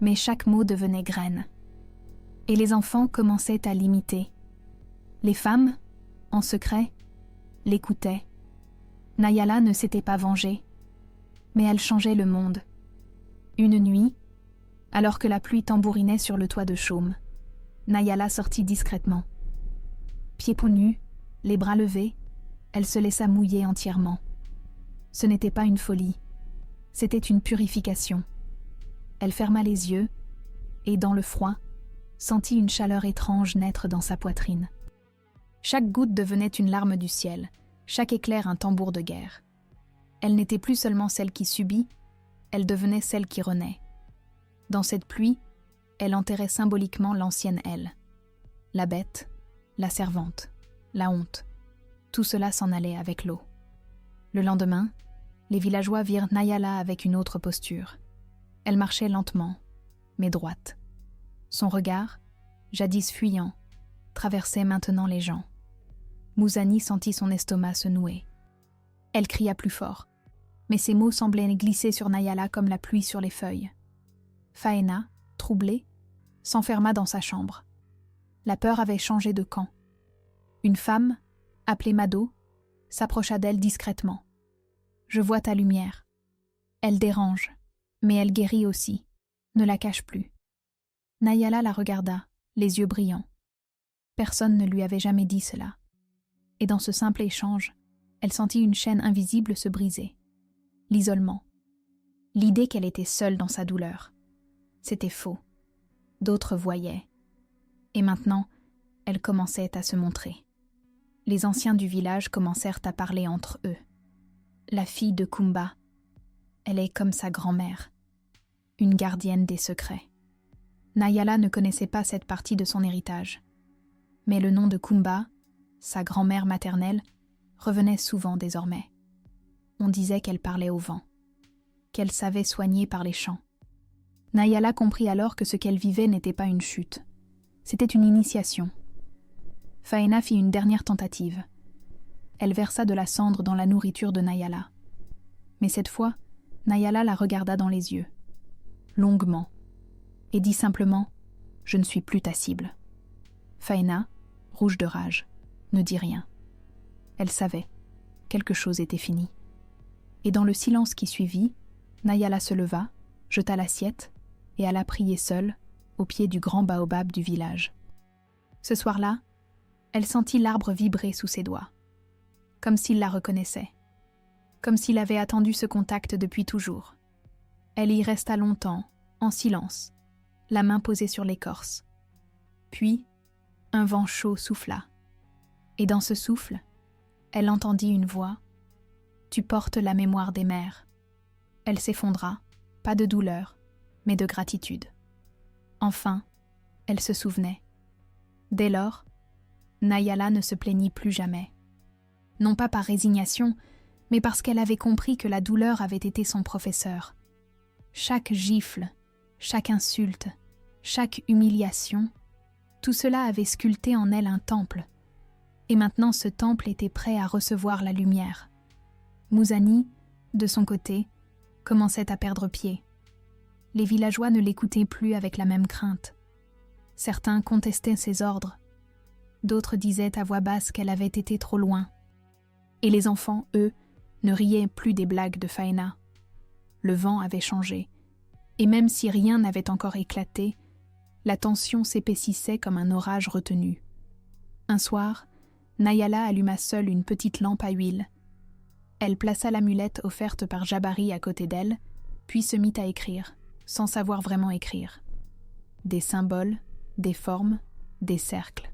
mais chaque mot devenait graine. Et les enfants commençaient à l'imiter. Les femmes, en secret, l'écoutaient. Nayala ne s'était pas vengée, mais elle changeait le monde. Une nuit, alors que la pluie tambourinait sur le toit de chaume, Nayala sortit discrètement. Pieds nus, les bras levés, elle se laissa mouiller entièrement. Ce n'était pas une folie, c'était une purification. Elle ferma les yeux et, dans le froid, sentit une chaleur étrange naître dans sa poitrine. Chaque goutte devenait une larme du ciel, chaque éclair un tambour de guerre. Elle n'était plus seulement celle qui subit, elle devenait celle qui renaît. Dans cette pluie, elle enterrait symboliquement l'ancienne elle. La bête, la servante, la honte. Tout cela s'en allait avec l'eau. Le lendemain, les villageois virent Nayala avec une autre posture. Elle marchait lentement, mais droite. Son regard, jadis fuyant, traversait maintenant les gens. Mouzani sentit son estomac se nouer. Elle cria plus fort, mais ses mots semblaient glisser sur Nayala comme la pluie sur les feuilles. Fahéna, troublée, s'enferma dans sa chambre. La peur avait changé de camp. Une femme, appelée Mado, s'approcha d'elle discrètement. « Je vois ta lumière. Elle dérange, mais elle guérit aussi. Ne la cache plus. » Nayala la regarda, les yeux brillants. Personne ne lui avait jamais dit cela. Et dans ce simple échange, elle sentit une chaîne invisible se briser. L'isolement. L'idée qu'elle était seule dans sa douleur. C'était faux. D'autres voyaient. Et maintenant, elle commençait à se montrer. Les anciens du village commencèrent à parler entre eux. La fille de Kumba, elle est comme sa grand-mère, une gardienne des secrets. Nayala ne connaissait pas cette partie de son héritage. Mais le nom de Kumba, sa grand-mère maternelle, revenait souvent désormais. On disait qu'elle parlait au vent, qu'elle savait soigner par les chants. Nayala comprit alors que ce qu'elle vivait n'était pas une chute. C'était une initiation. Faena fit une dernière tentative. Elle versa de la cendre dans la nourriture de Nayala. Mais cette fois, Nayala la regarda dans les yeux, longuement, et dit simplement « Je ne suis plus ta cible ». Faena, rouge de rage, ne dit rien. Elle savait, quelque chose était fini. Et dans le silence qui suivit, Nayala se leva, jeta l'assiette et alla prier seule au pied du grand baobab du village. Ce soir-là, elle sentit l'arbre vibrer sous ses doigts, comme s'il la reconnaissait, comme s'il avait attendu ce contact depuis toujours. Elle y resta longtemps, en silence, la main posée sur l'écorce. Puis, un vent chaud souffla, et dans ce souffle, elle entendit une voix « Tu portes la mémoire des mères ». Elle s'effondra, pas de douleur, mais de gratitude. Enfin, elle se souvenait. Dès lors, Nayala ne se plaignit plus jamais. Non pas par résignation, mais parce qu'elle avait compris que la douleur avait été son professeur. Chaque gifle, chaque insulte, chaque humiliation, tout cela avait sculpté en elle un temple. Et maintenant ce temple était prêt à recevoir la lumière. Mouzani, de son côté, commençait à perdre pied. Les villageois ne l'écoutaient plus avec la même crainte. Certains contestaient ses ordres. D'autres disaient à voix basse qu'elle avait été trop loin. Et les enfants, eux, ne riaient plus des blagues de Faena. Le vent avait changé, et même si rien n'avait encore éclaté, la tension s'épaississait comme un orage retenu. Un soir, Nayala alluma seule une petite lampe à huile. Elle plaça l'amulette offerte par Jabari à côté d'elle, puis se mit à écrire, sans savoir vraiment écrire. Des symboles, des formes, des cercles.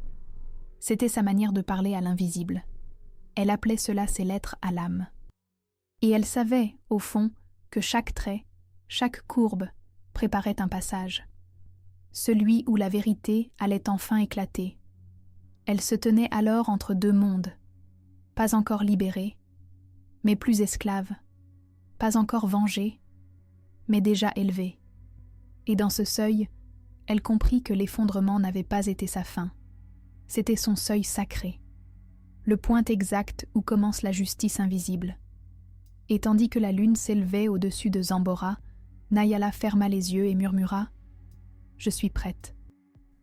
C'était sa manière de parler à l'invisible. Elle appelait cela ses lettres à l'âme. Et elle savait, au fond, que chaque trait, chaque courbe, préparait un passage. Celui où la vérité allait enfin éclater. Elle se tenait alors entre deux mondes, pas encore libérée, mais plus esclave, pas encore vengée, mais déjà élevée. Et dans ce seuil, elle comprit que l'effondrement n'avait pas été sa fin. C'était son seuil sacré, le point exact où commence la justice invisible. Et tandis que la lune s'élevait au-dessus de Zambora, Nayala ferma les yeux et murmura « Je suis prête ».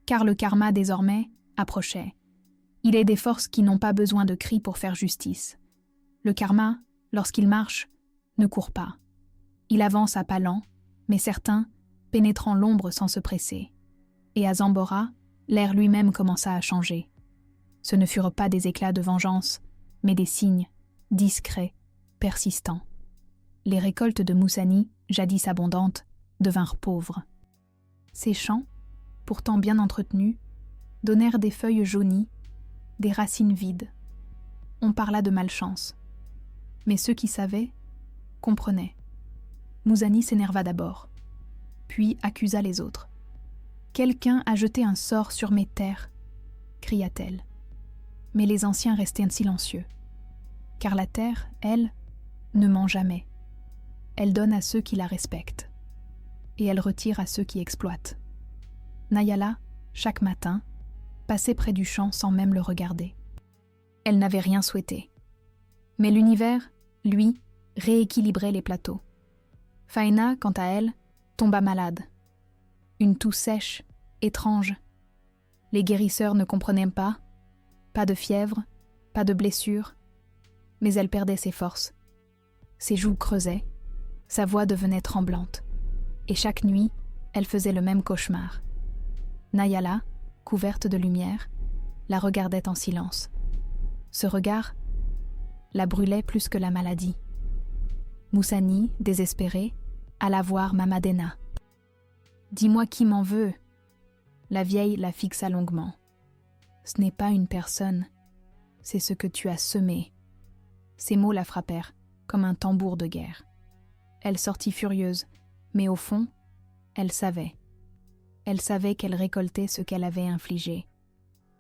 Car le karma, désormais, approchait. Il est des forces qui n'ont pas besoin de cris pour faire justice. Le karma, lorsqu'il marche, ne court pas. Il avance à pas lents, mais certain, pénétrant l'ombre sans se presser. Et à Zambora, l'air lui-même commença à changer. Ce ne furent pas des éclats de vengeance, mais des signes, discrets, persistants. Les récoltes de Moussani, jadis abondantes, devinrent pauvres. Ces champs, pourtant bien entretenus, donnèrent des feuilles jaunies, des racines vides. On parla de malchance. Mais ceux qui savaient, comprenaient. Moussani s'énerva d'abord, puis accusa les autres. « Quelqu'un a jeté un sort sur mes terres !» cria-t-elle. Mais les anciens restèrent silencieux. Car la terre, elle, ne ment jamais. Elle donne à ceux qui la respectent. Et elle retire à ceux qui exploitent. Nayala, chaque matin, passait près du champ sans même le regarder. Elle n'avait rien souhaité. Mais l'univers, lui, rééquilibrait les plateaux. Faena, quant à elle, tomba malade. Une toux sèche, étrange. Les guérisseurs ne comprenaient pas de fièvre, pas de blessure, mais elle perdait ses forces. Ses joues creusaient, sa voix devenait tremblante, et chaque nuit, elle faisait le même cauchemar. Nayala, couverte de lumière, la regardait en silence. Ce regard la brûlait plus que la maladie. Moussani, désespéré, alla voir Mamadena. « Dis-moi qui m'en veut !» La vieille la fixa longuement. « Ce n'est pas une personne, c'est ce que tu as semé. » Ces mots la frappèrent, comme un tambour de guerre. Elle sortit furieuse, mais au fond, elle savait. Elle savait qu'elle récoltait ce qu'elle avait infligé,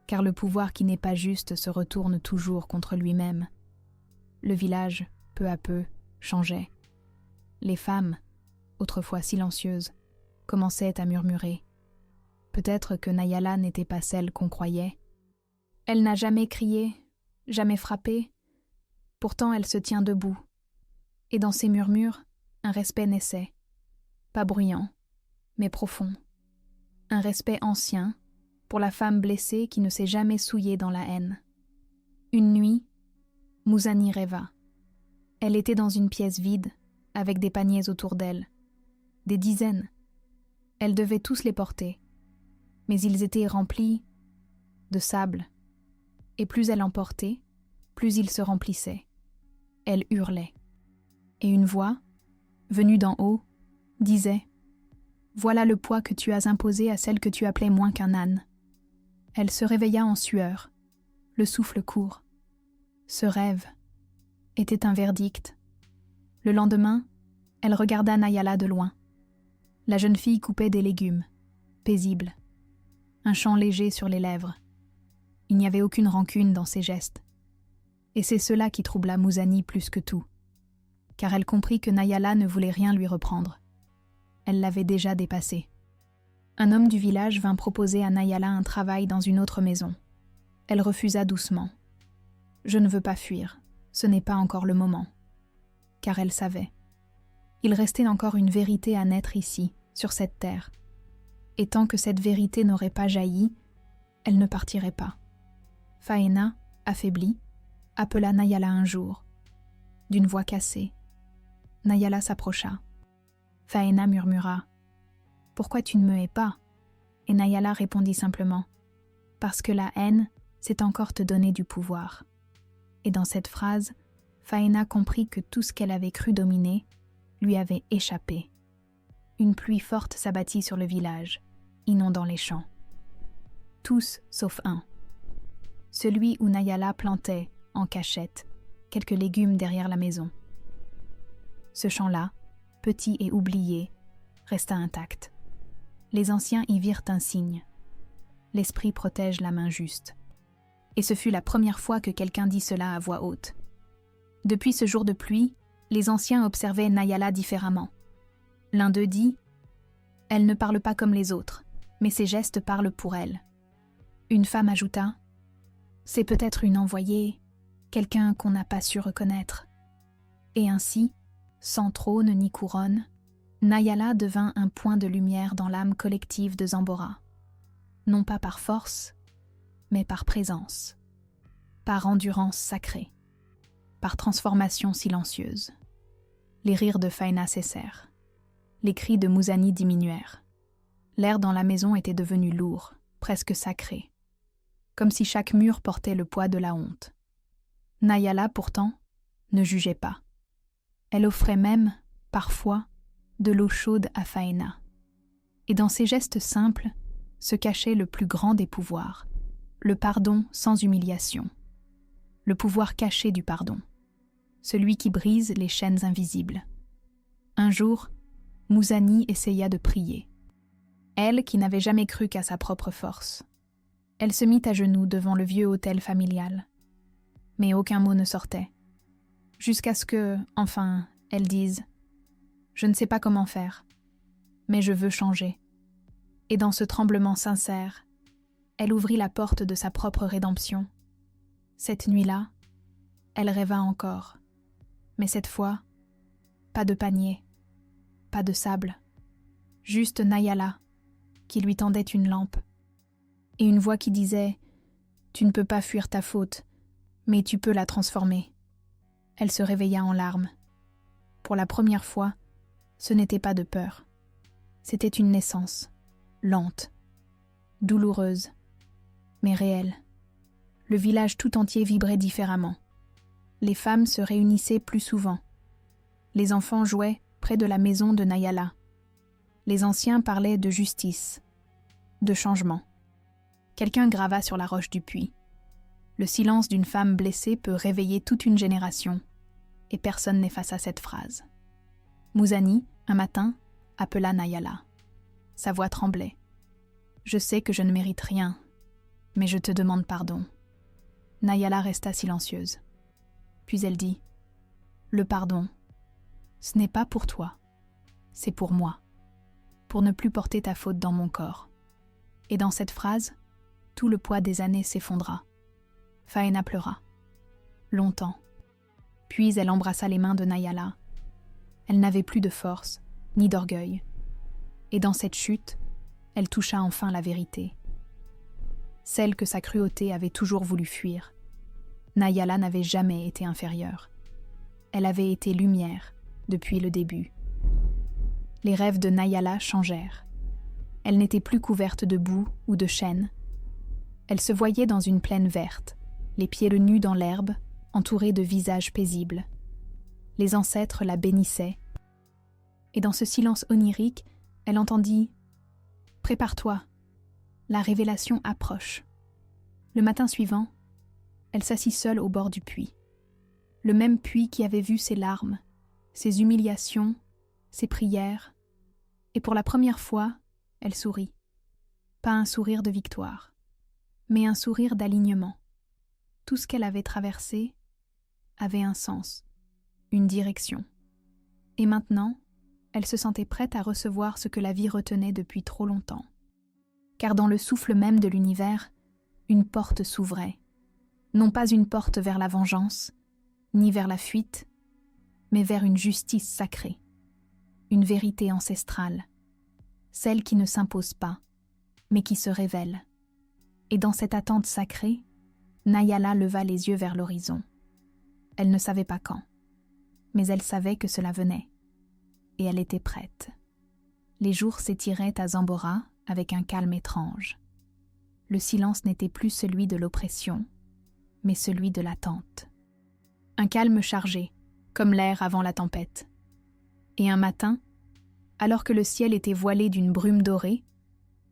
car le pouvoir qui n'est pas juste se retourne toujours contre lui-même. Le village, peu à peu, changeait. Les femmes, autrefois silencieuses, commençaient à murmurer. Peut-être que Nayala n'était pas celle qu'on croyait. Elle n'a jamais crié, jamais frappé, pourtant elle se tient debout. Et dans ses murmures, un respect naissait, pas bruyant, mais profond. Un respect ancien, pour la femme blessée qui ne s'est jamais souillée dans la haine. Une nuit, Muzani rêva. Elle était dans une pièce vide, avec des paniers autour d'elle. Des dizaines. Elle devait tous les porter. Mais ils étaient remplis de sable. Et plus elle en portait, plus ils se remplissaient. Elle hurlait. Et une voix, venue d'en haut, disait « Voilà le poids que tu as imposé à celle que tu appelais moins qu'un âne. » Elle se réveilla en sueur, le souffle court. Ce rêve était un verdict. Le lendemain, elle regarda Nayala de loin. La jeune fille coupait des légumes, paisible. Un chant léger sur les lèvres. Il n'y avait aucune rancune dans ses gestes. Et c'est cela qui troubla Muzani plus que tout, car elle comprit que Nayala ne voulait rien lui reprendre. Elle l'avait déjà dépassé. Un homme du village vint proposer à Nayala un travail dans une autre maison. Elle refusa doucement. « Je ne veux pas fuir, ce n'est pas encore le moment. » Car elle savait. Il restait encore une vérité à naître ici, sur cette terre. Et tant que cette vérité n'aurait pas jailli, elle ne partirait pas. Faena, affaiblie, appela Nayala un jour. D'une voix cassée. Nayala s'approcha. Faena murmura « Pourquoi tu ne me hais pas ?» Et Nayala répondit simplement « Parce que la haine, c'est encore te donner du pouvoir. » Et dans cette phrase, Faena comprit que tout ce qu'elle avait cru dominer lui avait échappé. Une pluie forte s'abattit sur le village, inondant les champs. Tous sauf un. Celui où Nayala plantait, en cachette, quelques légumes derrière la maison. Ce champ-là, petit et oublié, resta intact. Les anciens y virent un signe. L'esprit protège la main juste. Et ce fut la première fois que quelqu'un dit cela à voix haute. Depuis ce jour de pluie, les anciens observaient Nayala différemment. L'un d'eux dit « Elle ne parle pas comme les autres, mais ses gestes parlent pour elle. » Une femme ajouta « C'est peut-être une envoyée, quelqu'un qu'on n'a pas su reconnaître. » Et ainsi, sans trône ni couronne, Nayala devint un point de lumière dans l'âme collective de Zambora. Non pas par force, mais par présence, par endurance sacrée, par transformation silencieuse. Les rires de Faena cessèrent. Les cris de Muzani diminuèrent. L'air dans la maison était devenu lourd, presque sacré, comme si chaque mur portait le poids de la honte. Nayala, pourtant, ne jugeait pas. Elle offrait même, parfois, de l'eau chaude à Faena. Et dans ces gestes simples se cachait le plus grand des pouvoirs, le pardon sans humiliation. Le pouvoir caché du pardon, celui qui brise les chaînes invisibles. Un jour, Muzani essaya de prier. Elle qui n'avait jamais cru qu'à sa propre force. Elle se mit à genoux devant le vieux autel familial. Mais aucun mot ne sortait. Jusqu'à ce que, enfin, elle dise « Je ne sais pas comment faire, mais je veux changer. » Et dans ce tremblement sincère, elle ouvrit la porte de sa propre rédemption. Cette nuit-là, elle rêva encore. Mais cette fois, pas de panier, pas de sable, juste Nayala, qui lui tendait une lampe, et une voix qui disait « Tu ne peux pas fuir ta faute, mais tu peux la transformer. » Elle se réveilla en larmes. Pour la première fois, ce n'était pas de peur. C'était une naissance, lente, douloureuse, mais réelle. Le village tout entier vibrait différemment. Les femmes se réunissaient plus souvent. Les enfants jouaient près de la maison de Nayala. Les anciens parlaient de justice, de changement. Quelqu'un grava sur la roche du puits. Le silence d'une femme blessée peut réveiller toute une génération, et personne n'effaça cette phrase. Muzani, un matin, appela Nayala. Sa voix tremblait. Je sais que je ne mérite rien, mais je te demande pardon. » Nayala resta silencieuse. Puis elle dit « Le pardon, ce n'est pas pour toi, c'est pour moi, pour ne plus porter ta faute dans mon corps. » Et dans cette phrase, tout le poids des années s'effondra. Faena pleura. Longtemps. Puis elle embrassa les mains de Nayala. Elle n'avait plus de force, ni d'orgueil. Et dans cette chute, elle toucha enfin la vérité. Celle que sa cruauté avait toujours voulu fuir. Nayala n'avait jamais été inférieure. Elle avait été lumière depuis le début. Les rêves de Nayala changèrent. Elle n'était plus couverte de boue ou de chêne. Elle se voyait dans une plaine verte, les pieds nus dans l'herbe, entourée de visages paisibles. Les ancêtres la bénissaient. Et dans ce silence onirique, elle entendit « Prépare-toi, la révélation approche. » Le matin suivant, elle s'assit seule au bord du puits. Le même puits qui avait vu ses larmes, ses humiliations, ses prières. Et pour la première fois, elle sourit. Pas un sourire de victoire, mais un sourire d'alignement. Tout ce qu'elle avait traversé avait un sens, une direction. Et maintenant, elle se sentait prête à recevoir ce que la vie retenait depuis trop longtemps. Car dans le souffle même de l'univers, une porte s'ouvrait. Non pas une porte vers la vengeance, ni vers la fuite, mais vers une justice sacrée, une vérité ancestrale, celle qui ne s'impose pas, mais qui se révèle. Et dans cette attente sacrée, Nayala leva les yeux vers l'horizon. Elle ne savait pas quand, mais elle savait que cela venait, et elle était prête. Les jours s'étiraient à Zambora avec un calme étrange. Le silence n'était plus celui de l'oppression, mais celui de l'attente. Un calme chargé, comme l'air avant la tempête. Et un matin, alors que le ciel était voilé d'une brume dorée,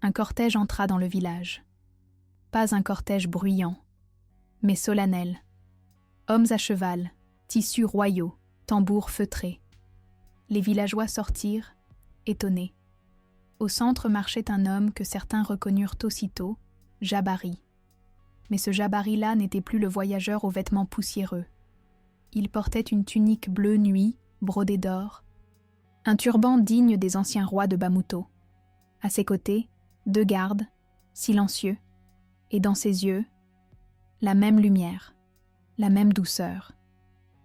un cortège entra dans le village. Pas un cortège bruyant, mais solennel. Hommes à cheval, tissus royaux, tambours feutrés. Les villageois sortirent, étonnés. Au centre marchait un homme que certains reconnurent aussitôt, Jabari. Mais ce Jabari-là n'était plus le voyageur aux vêtements poussiéreux. Il portait une tunique bleue nuit, brodée d'or, un turban digne des anciens rois de Bamuto. À ses côtés, 2 gardes, silencieux, et dans ses yeux, la même lumière, la même douceur,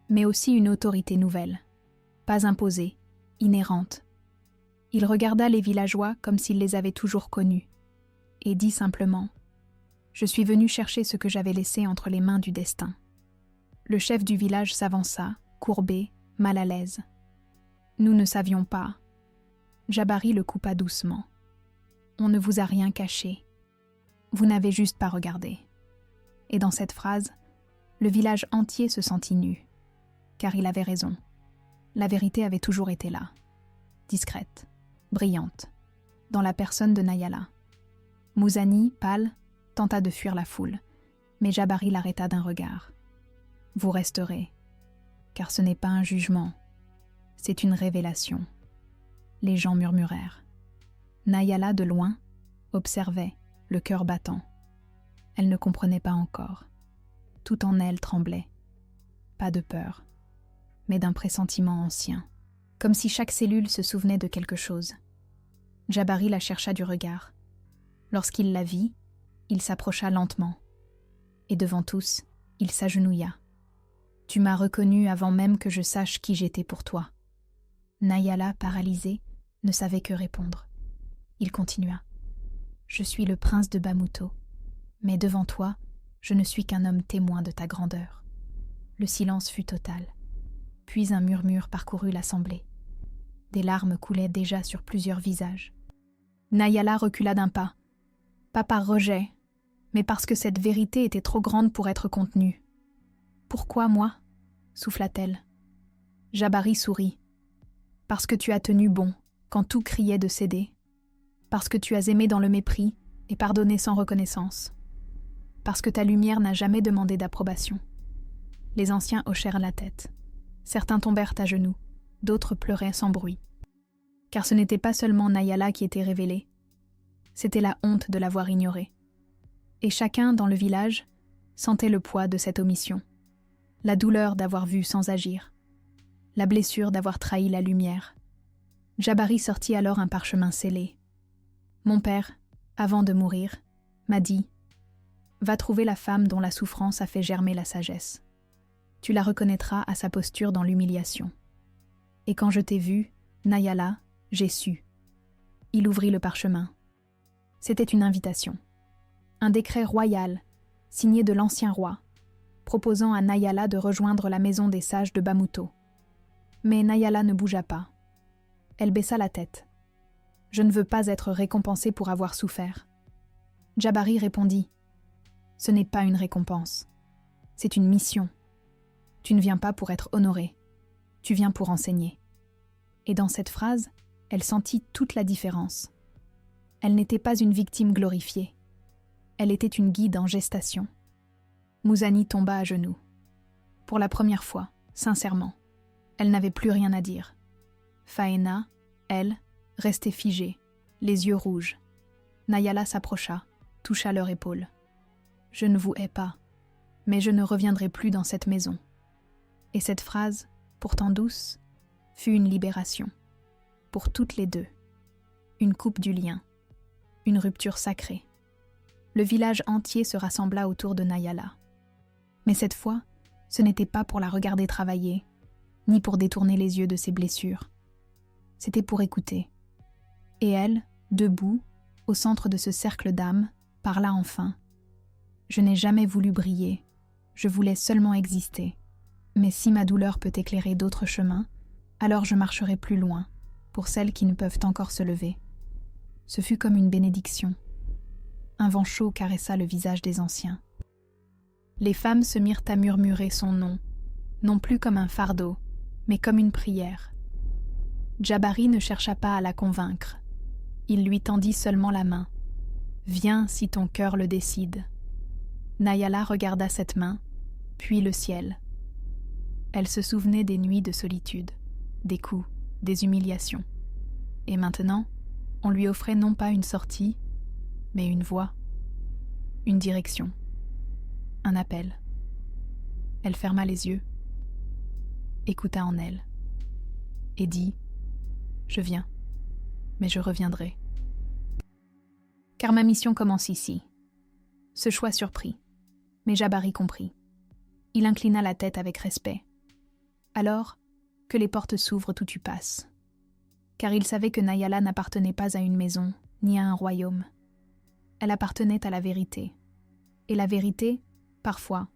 mais aussi une autorité nouvelle, pas imposée, inhérente. Il regarda les villageois comme s'il les avait toujours connus, et dit simplement « Je suis venu chercher ce que j'avais laissé entre les mains du destin. » Le chef du village s'avança, courbé, mal à l'aise. Nous ne savions pas. Jabari le coupa doucement. On ne vous a rien caché. Vous n'avez juste pas regardé. Et dans cette phrase, le village entier se sentit nu. Car il avait raison. La vérité avait toujours été là. Discrète, brillante, dans la personne de Nayala. Muzani, pâle, tenta de fuir la foule, mais Jabari l'arrêta d'un regard. « Vous resterez, car ce n'est pas un jugement, c'est une révélation. » Les gens murmurèrent. Nayala, de loin, observait, le cœur battant. Elle ne comprenait pas encore. Tout en elle tremblait. Pas de peur, mais d'un pressentiment ancien, comme si chaque cellule se souvenait de quelque chose. Jabari la chercha du regard. Lorsqu'il la vit, il s'approcha lentement. Et devant tous, il s'agenouilla. « Tu m'as reconnu avant même que je sache qui j'étais pour toi. » Nayala, paralysée, ne savait que répondre. Il continua. « Je suis le prince de Bamuto, mais devant toi, je ne suis qu'un homme témoin de ta grandeur. » Le silence fut total. Puis un murmure parcourut l'assemblée. Des larmes coulaient déjà sur plusieurs visages. Nayala recula d'un pas. Pas par rejet, mais parce que cette vérité était trop grande pour être contenue. « Pourquoi moi ?» souffla-t-elle. Jabari sourit. « Parce que tu as tenu bon, quand tout criait de céder. Parce que tu as aimé dans le mépris et pardonné sans reconnaissance. Parce que ta lumière n'a jamais demandé d'approbation. » Les anciens hochèrent la tête. Certains tombèrent à genoux, d'autres pleuraient sans bruit. Car ce n'était pas seulement Nayala qui était révélée. C'était la honte de l'avoir ignorée. Et chacun dans le village sentait le poids de cette omission, la douleur d'avoir vu sans agir, la blessure d'avoir trahi la lumière. Jabari sortit alors un parchemin scellé. « Mon père, avant de mourir, m'a dit « Va trouver la femme dont la souffrance a fait germer la sagesse. Tu la reconnaîtras à sa posture dans l'humiliation. Et quand je t'ai vu, Nayala, j'ai su. » Il ouvrit le parchemin. C'était une invitation. Un décret royal, signé de l'ancien roi, proposant à Nayala de rejoindre la maison des sages de Bamuto. Mais Nayala ne bougea pas. Elle baissa la tête. « Je ne veux pas être récompensée pour avoir souffert. » Jabari répondit « Ce n'est pas une récompense. C'est une mission. Tu ne viens pas pour être honorée. Tu viens pour enseigner. » Et dans cette phrase, elle sentit toute la différence. Elle n'était pas une victime glorifiée. Elle était une guide en gestation. Muzani tomba à genoux. Pour la première fois, sincèrement, elle n'avait plus rien à dire. Faena, elle, restait figée, les yeux rouges. Nayala s'approcha, toucha leur épaule. « Je ne vous hais pas, mais je ne reviendrai plus dans cette maison. » Et cette phrase, pourtant douce, fut une libération. Pour toutes les deux. Une coupe du lien. Une rupture sacrée. Le village entier se rassembla autour de Nayala. Mais cette fois, ce n'était pas pour la regarder travailler, ni pour détourner les yeux de ses blessures. C'était pour écouter. Et elle, debout, au centre de ce cercle d'âmes, parla enfin. « Je n'ai jamais voulu briller, je voulais seulement exister. Mais si ma douleur peut éclairer d'autres chemins, alors je marcherai plus loin, pour celles qui ne peuvent encore se lever. » Ce fut comme une bénédiction. Un vent chaud caressa le visage des anciens. Les femmes se mirent à murmurer son nom, non plus comme un fardeau, mais comme une prière. Jabari ne chercha pas à la convaincre. Il lui tendit seulement la main. « Viens si ton cœur le décide. » Nayala regarda cette main, puis le ciel. Elle se souvenait des nuits de solitude, des coups, des humiliations. Et maintenant, on lui offrait non pas une sortie, mais une voie, une direction, un appel. Elle ferma les yeux, écouta en elle, et dit « Je viens, mais je reviendrai. » Car ma mission commence ici. Ce choix surprit, mais Jabari comprit. Il inclina la tête avec respect. Alors, que les portes s'ouvrent où tu passes. Car il savait que Nayala n'appartenait pas à une maison, ni à un royaume. Elle appartenait à la vérité. Et la vérité, parfois,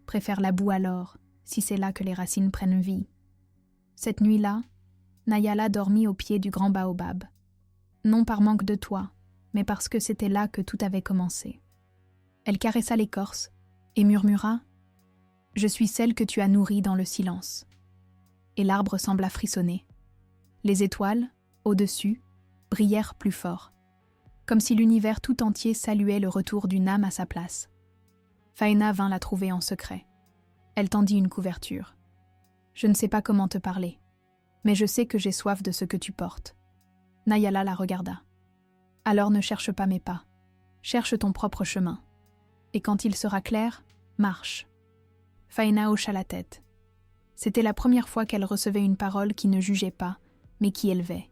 préfère la boue à l'or, si c'est là que les racines prennent vie. Cette nuit-là, Nayala dormit au pied du grand baobab. Non par manque de toit, mais parce que c'était là que tout avait commencé. Elle caressa l'écorce et murmura « Je suis celle que tu as nourrie dans le silence. » Et l'arbre sembla frissonner. Les étoiles, au-dessus, brillèrent plus fort, comme si l'univers tout entier saluait le retour d'une âme à sa place. Faena vint la trouver en secret. Elle tendit une couverture. « Je ne sais pas comment te parler, mais je sais que j'ai soif de ce que tu portes. » Nayala la regarda. « Alors ne cherche pas mes pas, cherche ton propre chemin. Et quand il sera clair, marche. » Faena hocha la tête. C'était la première fois qu'elle recevait une parole qui ne jugeait pas, mais qui élevait.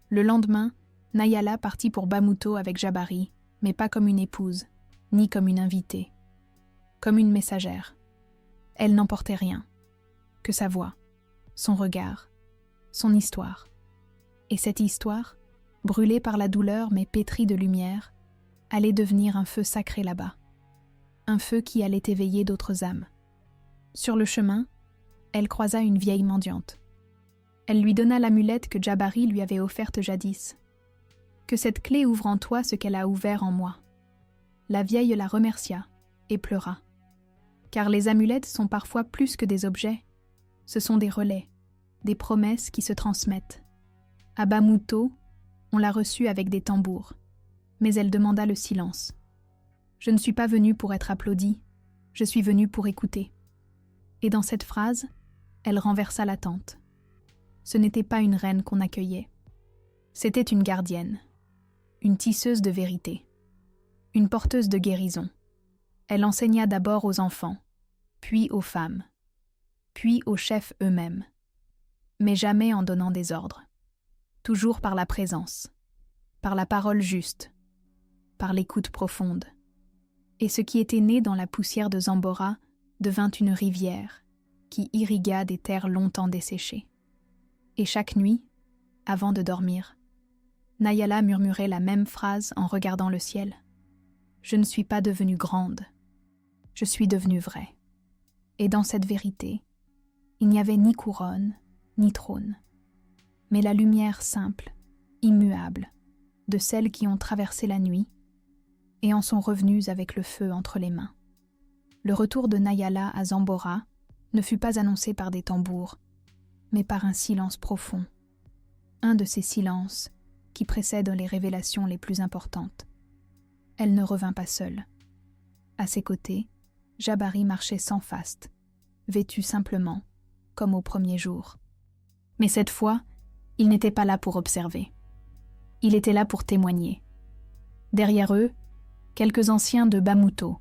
Le lendemain, Nayala partit pour Bamuto avec Jabari, mais pas comme une épouse, ni comme une invitée. Comme une messagère. Elle n'emportait rien, que sa voix, son regard, son histoire. Et cette histoire, brûlée par la douleur mais pétrie de lumière, allait devenir un feu sacré là-bas. Un feu qui allait éveiller d'autres âmes. Sur le chemin, elle croisa une vieille mendiante. Elle lui donna l'amulette que Jabari lui avait offerte jadis. « Que cette clé ouvre en toi ce qu'elle a ouvert en moi. » La vieille la remercia et pleura. Car les amulettes sont parfois plus que des objets. Ce sont des relais, des promesses qui se transmettent. À Bamuto, on l'a reçue avec des tambours, mais elle demanda le silence. « Je ne suis pas venue pour être applaudie, je suis venue pour écouter. » Et dans cette phrase, elle renversa la tente. Ce n'était pas une reine qu'on accueillait. C'était une gardienne. une tisseuse de vérité, une porteuse de guérison. Elle enseigna d'abord aux enfants, puis aux femmes, puis aux chefs eux-mêmes, mais jamais en donnant des ordres, toujours par la présence, par la parole juste, par l'écoute profonde. Et ce qui était né dans la poussière de Zambora devint une rivière qui irrigua des terres longtemps desséchées. Et chaque nuit, avant de dormir, Nayala murmurait la même phrase en regardant le ciel. « Je ne suis pas devenue grande, je suis devenue vraie. » Et dans cette vérité, il n'y avait ni couronne, ni trône, mais la lumière simple, immuable, de celles qui ont traversé la nuit et en sont revenues avec le feu entre les mains. Le retour de Nayala à Zambora ne fut pas annoncé par des tambours, mais par un silence profond, un de ces silences qui précèdent les révélations les plus importantes. Elle ne revint pas seule. À ses côtés, Jabari marchait sans faste, vêtu simplement, comme au premier jour. Mais cette fois, il n'était pas là pour observer. Il était là pour témoigner. Derrière eux, quelques anciens de Bamuto,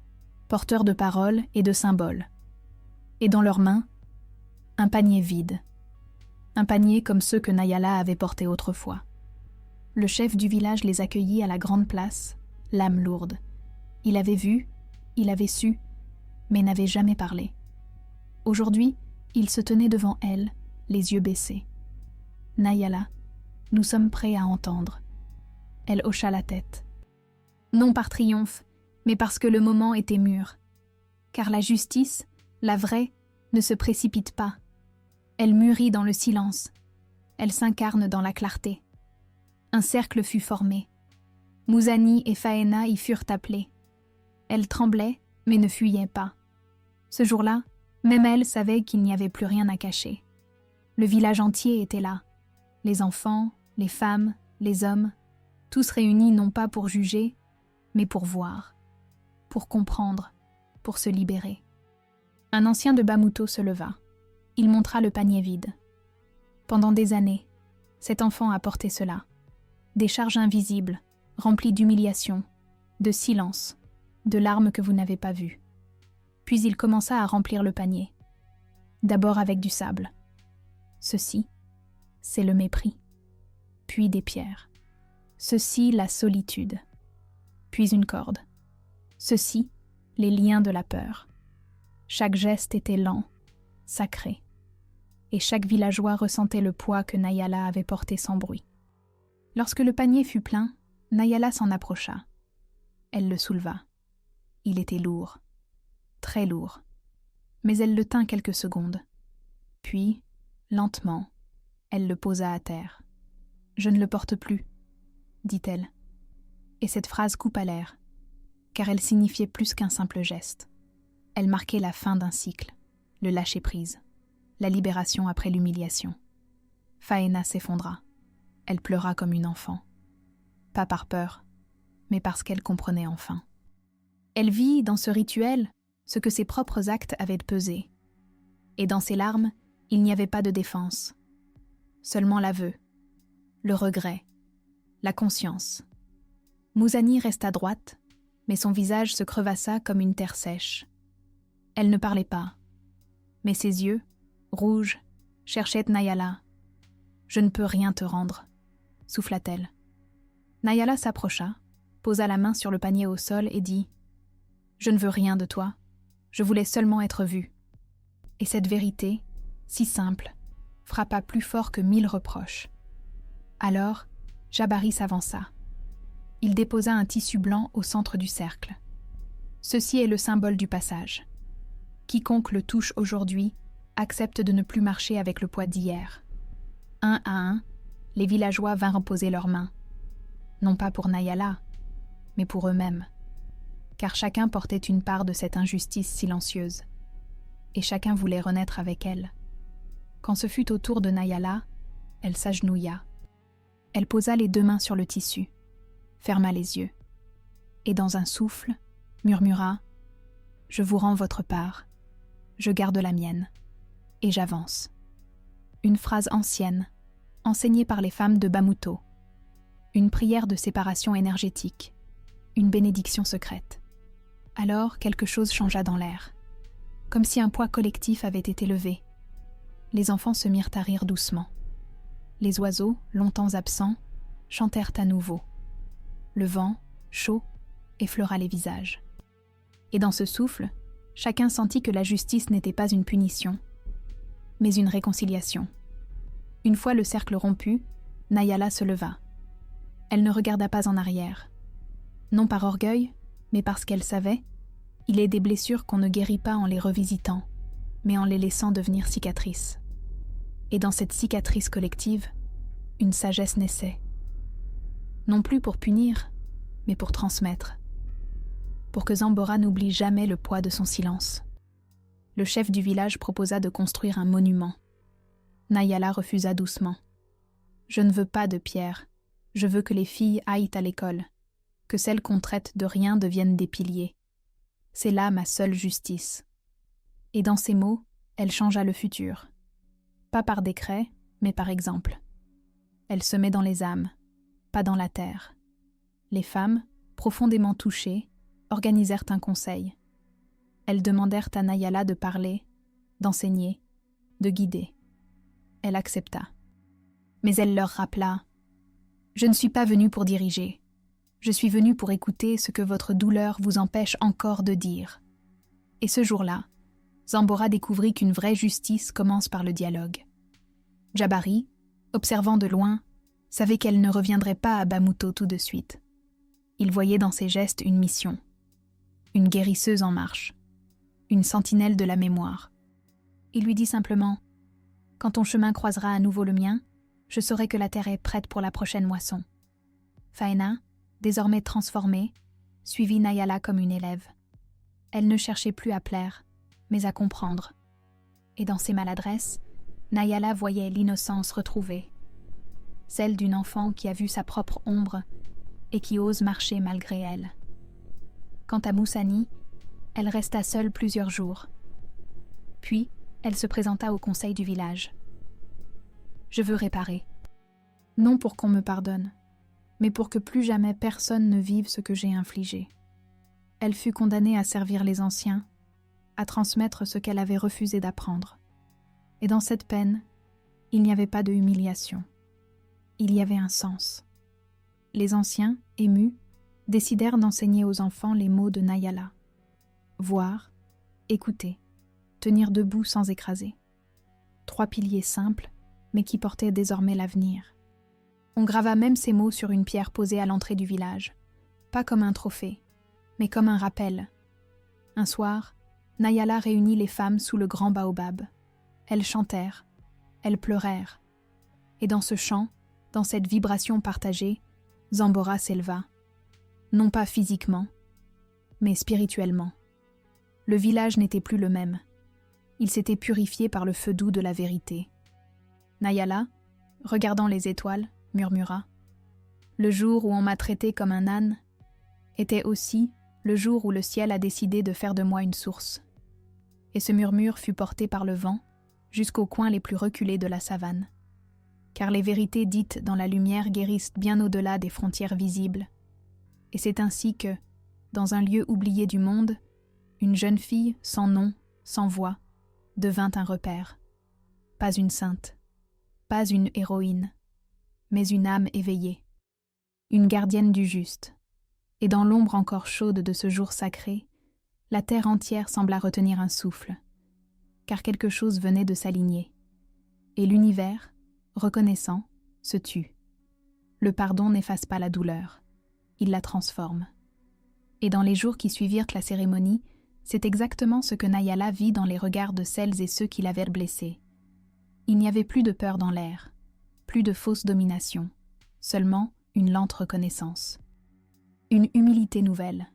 porteurs de paroles et de symboles. Et dans leurs mains, un panier vide. Un panier comme ceux que Nayala avait portés autrefois. Le chef du village les accueillit à la grande place, l'âme lourde. Il avait vu, il avait su, mais n'avait jamais parlé. Aujourd'hui, il se tenait devant elle, les yeux baissés. « Nayala, nous sommes prêts à entendre. » Elle hocha la tête. Non par triomphe, mais parce que le moment était mûr. Car la justice, la vraie, ne se précipite pas. Elle mûrit dans le silence. Elle s'incarne dans la clarté. Un cercle fut formé. Muzani et Faena y furent appelés. Elle tremblait, mais ne fuyait pas. Ce jour-là, même elle savait qu'il n'y avait plus rien à cacher. Le village entier était là. Les enfants, les femmes, les hommes, tous réunis non pas pour juger, mais pour voir, pour comprendre, pour se libérer. Un ancien de Bamuto se leva. Il montra le panier vide. Pendant des années, cet enfant a porté cela. Des charges invisibles, remplies d'humiliation, de silence, de larmes que vous n'avez pas vues. Puis il commença à remplir le panier. D'abord avec du sable. Ceci, c'est le mépris. Puis des pierres. Ceci, la solitude. Puis une corde. Ceci, les liens de la peur. Chaque geste était lent, sacré. Et chaque villageois ressentait le poids que Nayala avait porté sans bruit. Lorsque le panier fut plein, Nayala s'en approcha. Elle le souleva. Il était lourd, très lourd. Mais elle le tint quelques secondes. Puis, lentement, elle le posa à terre. « Je ne le porte plus », dit-elle. Et cette phrase coupa l'air, car elle signifiait plus qu'un simple geste. Elle marquait la fin d'un cycle, le lâcher-prise, la libération après l'humiliation. Faena s'effondra. Elle pleura comme une enfant. Pas par peur, mais parce qu'elle comprenait enfin. Elle vit dans ce rituel ce que ses propres actes avaient pesé. Et dans ses larmes, il n'y avait pas de défense. Seulement l'aveu, le regret, la conscience. Muzani resta droite, mais son visage se crevassa comme une terre sèche. Elle ne parlait pas, mais ses yeux, rouges, cherchaient Nayala. « Je ne peux rien te rendre », souffla-t-elle. Nayala s'approcha, posa la main sur le panier au sol et dit « Je ne veux rien de toi, je voulais seulement être vue. » Et cette vérité, si simple, frappa plus fort que 1000 reproches. Alors, Jabari s'avança. Il déposa un tissu blanc au centre du cercle. Ceci est le symbole du passage. Quiconque le touche aujourd'hui accepte de ne plus marcher avec le poids d'hier. Un à un, les villageois vinrent poser leurs mains. Non pas pour Nayala, mais pour eux-mêmes. Car chacun portait une part de cette injustice silencieuse. Et chacun voulait renaître avec elle. Quand ce fut au tour de Nayala, elle s'agenouilla. Elle posa les 2 mains sur le tissu, ferma les yeux, et dans un souffle, murmura « Je vous rends votre part, je garde la mienne, et j'avance. » Une phrase ancienne, enseignée par les femmes de Bamuto. Une prière de séparation énergétique, une bénédiction secrète. Alors, quelque chose changea dans l'air, comme si un poids collectif avait été levé. Les enfants se mirent à rire doucement. Les oiseaux, longtemps absents, chantèrent à nouveau. Le vent, chaud, effleura les visages. Et dans ce souffle, chacun sentit que la justice n'était pas une punition, mais une réconciliation. Une fois le cercle rompu, Nayala se leva. Elle ne regarda pas en arrière. Non par orgueil, mais parce qu'elle savait, il est des blessures qu'on ne guérit pas en les revisitant, mais en les laissant devenir cicatrices. Et dans cette cicatrice collective, une sagesse naissait. Non plus pour punir, mais pour transmettre. Pour que Zambora n'oublie jamais le poids de son silence. Le chef du village proposa de construire un monument. Nayala refusa doucement. « Je ne veux pas de pierre. Je veux que les filles aillent à l'école. Que celles qu'on traite de rien deviennent des piliers. C'est là ma seule justice. » Et dans ces mots, elle changea le futur. Pas par décret, mais par exemple. Elle semait dans les âmes, pas dans la terre. Les femmes, profondément touchées, organisèrent un conseil. Elles demandèrent à Nayala de parler, d'enseigner, de guider. Elle accepta. Mais elle leur rappela « Je ne suis pas venue pour diriger. Je suis venue pour écouter ce que votre douleur vous empêche encore de dire. » Et ce jour-là, Zambora découvrit qu'une vraie justice commence par le dialogue. Jabari, observant de loin, savait qu'elle ne reviendrait pas à Bamuto tout de suite. Il voyait dans ses gestes une mission. Une guérisseuse en marche. Une sentinelle de la mémoire. Il lui dit simplement « Quand ton chemin croisera à nouveau le mien, je saurai que la terre est prête pour la prochaine moisson. » Faena, désormais transformée, suivit Nayala comme une élève. Elle ne cherchait plus à plaire, mais à comprendre. Et dans ses maladresses, Nayala voyait l'innocence retrouvée. Celle d'une enfant qui a vu sa propre ombre et qui ose marcher malgré elle. Quant à Moussani, elle resta seule plusieurs jours. Puis, elle se présenta au conseil du village. « Je veux réparer. Non pour qu'on me pardonne, mais pour que plus jamais personne ne vive ce que j'ai infligé. » Elle fut condamnée à servir les anciens, à transmettre ce qu'elle avait refusé d'apprendre. Et dans cette peine, il n'y avait pas de humiliation. Il y avait un sens. Les anciens, émus, décidèrent d'enseigner aux enfants les mots de Nayala. Voir, écouter, tenir debout sans écraser. 3 piliers simples, mais qui portaient désormais l'avenir. On grava même ces mots sur une pierre posée à l'entrée du village, pas comme un trophée, mais comme un rappel. Un soir, Nayala réunit les femmes sous le grand baobab. Elles chantèrent, elles pleurèrent. Et dans ce chant, dans cette vibration partagée, Zambora s'éleva. Non pas physiquement, mais spirituellement. Le village n'était plus le même. Il s'était purifié par le feu doux de la vérité. Nayala, regardant les étoiles, murmura « Le jour où on m'a traité comme un âne était aussi le jour où le ciel a décidé de faire de moi une source. » Et ce murmure fut porté par le vent jusqu'aux coins les plus reculés de la savane. Car les vérités dites dans la lumière guérissent bien au-delà des frontières visibles. Et c'est ainsi que, dans un lieu oublié du monde, une jeune fille sans nom, sans voix, devint un repère. Pas une sainte, pas une héroïne, mais une âme éveillée, une gardienne du juste. Et dans l'ombre encore chaude de ce jour sacré, la terre entière sembla retenir un souffle, car quelque chose venait de s'aligner. Et l'univers, reconnaissant, se tut. Le pardon n'efface pas la douleur, il la transforme. Et dans les jours qui suivirent la cérémonie, c'est exactement ce que Nayala vit dans les regards de celles et ceux qui l'avaient blessée. Il n'y avait plus de peur dans l'air, plus de fausse domination, seulement une lente reconnaissance. Une humilité nouvelle.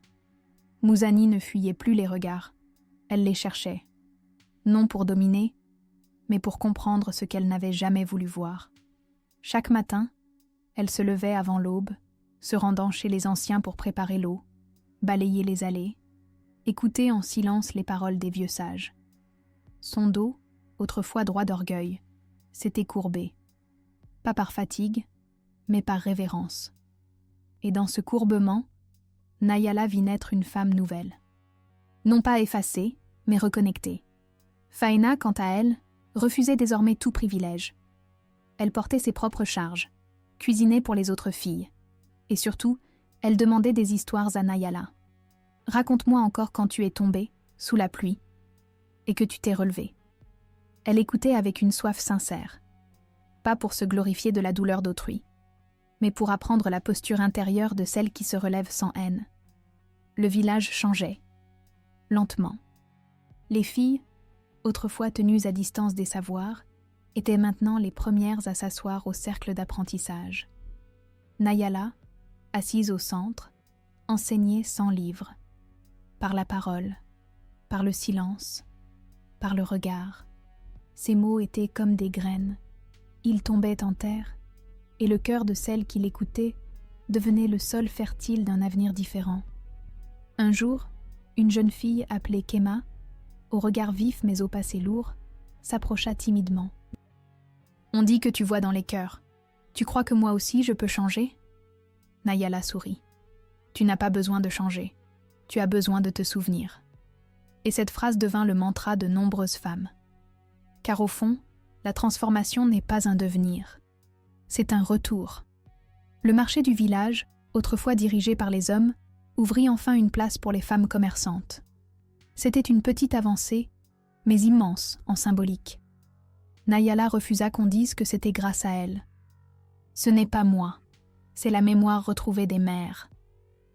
Mouzani ne fuyait plus les regards, elle les cherchait, non pour dominer, mais pour comprendre ce qu'elle n'avait jamais voulu voir. Chaque matin, elle se levait avant l'aube, se rendant chez les anciens pour préparer l'eau, balayer les allées, écouter en silence les paroles des vieux sages. Son dos, autrefois droit d'orgueil, s'était courbé, pas par fatigue, mais par révérence. et dans ce courbement, Nayala vit naître une femme nouvelle. Non pas effacée, mais reconnectée. Faina, quant à elle, refusait désormais tout privilège. Elle portait ses propres charges, cuisinait pour les autres filles. Et surtout, elle demandait des histoires à Nayala. « Raconte-moi encore quand tu es tombée, sous la pluie, et que tu t'es relevée. » Elle écoutait avec une soif sincère. Pas pour se glorifier de la douleur d'autrui, mais pour apprendre la posture intérieure de celle qui se relève sans haine. Le village changeait, lentement. Les filles, autrefois tenues à distance des savoirs, étaient maintenant les premières à s'asseoir au cercle d'apprentissage. Nayala, assise au centre, enseignait sans livre, par la parole, par le silence, par le regard. Ses mots étaient comme des graines. Ils tombaient en terre, et le cœur de celle qui l'écoutait devenait le sol fertile d'un avenir différent. Un jour, une jeune fille appelée Kema, au regard vif mais au passé lourd, s'approcha timidement. « On dit que tu vois dans les cœurs. Tu crois que moi aussi je peux changer ?» Nayala sourit. « Tu n'as pas besoin de changer. Tu as besoin de te souvenir. » Et cette phrase devint le mantra de nombreuses femmes. Car au fond, la transformation n'est pas un devenir. C'est un retour. Le marché du village, autrefois dirigé par les hommes, ouvrit enfin une place pour les femmes commerçantes. C'était une petite avancée, mais immense en symbolique. Nayala refusa qu'on dise que c'était grâce à elle. Ce n'est pas moi, c'est la mémoire retrouvée des mères.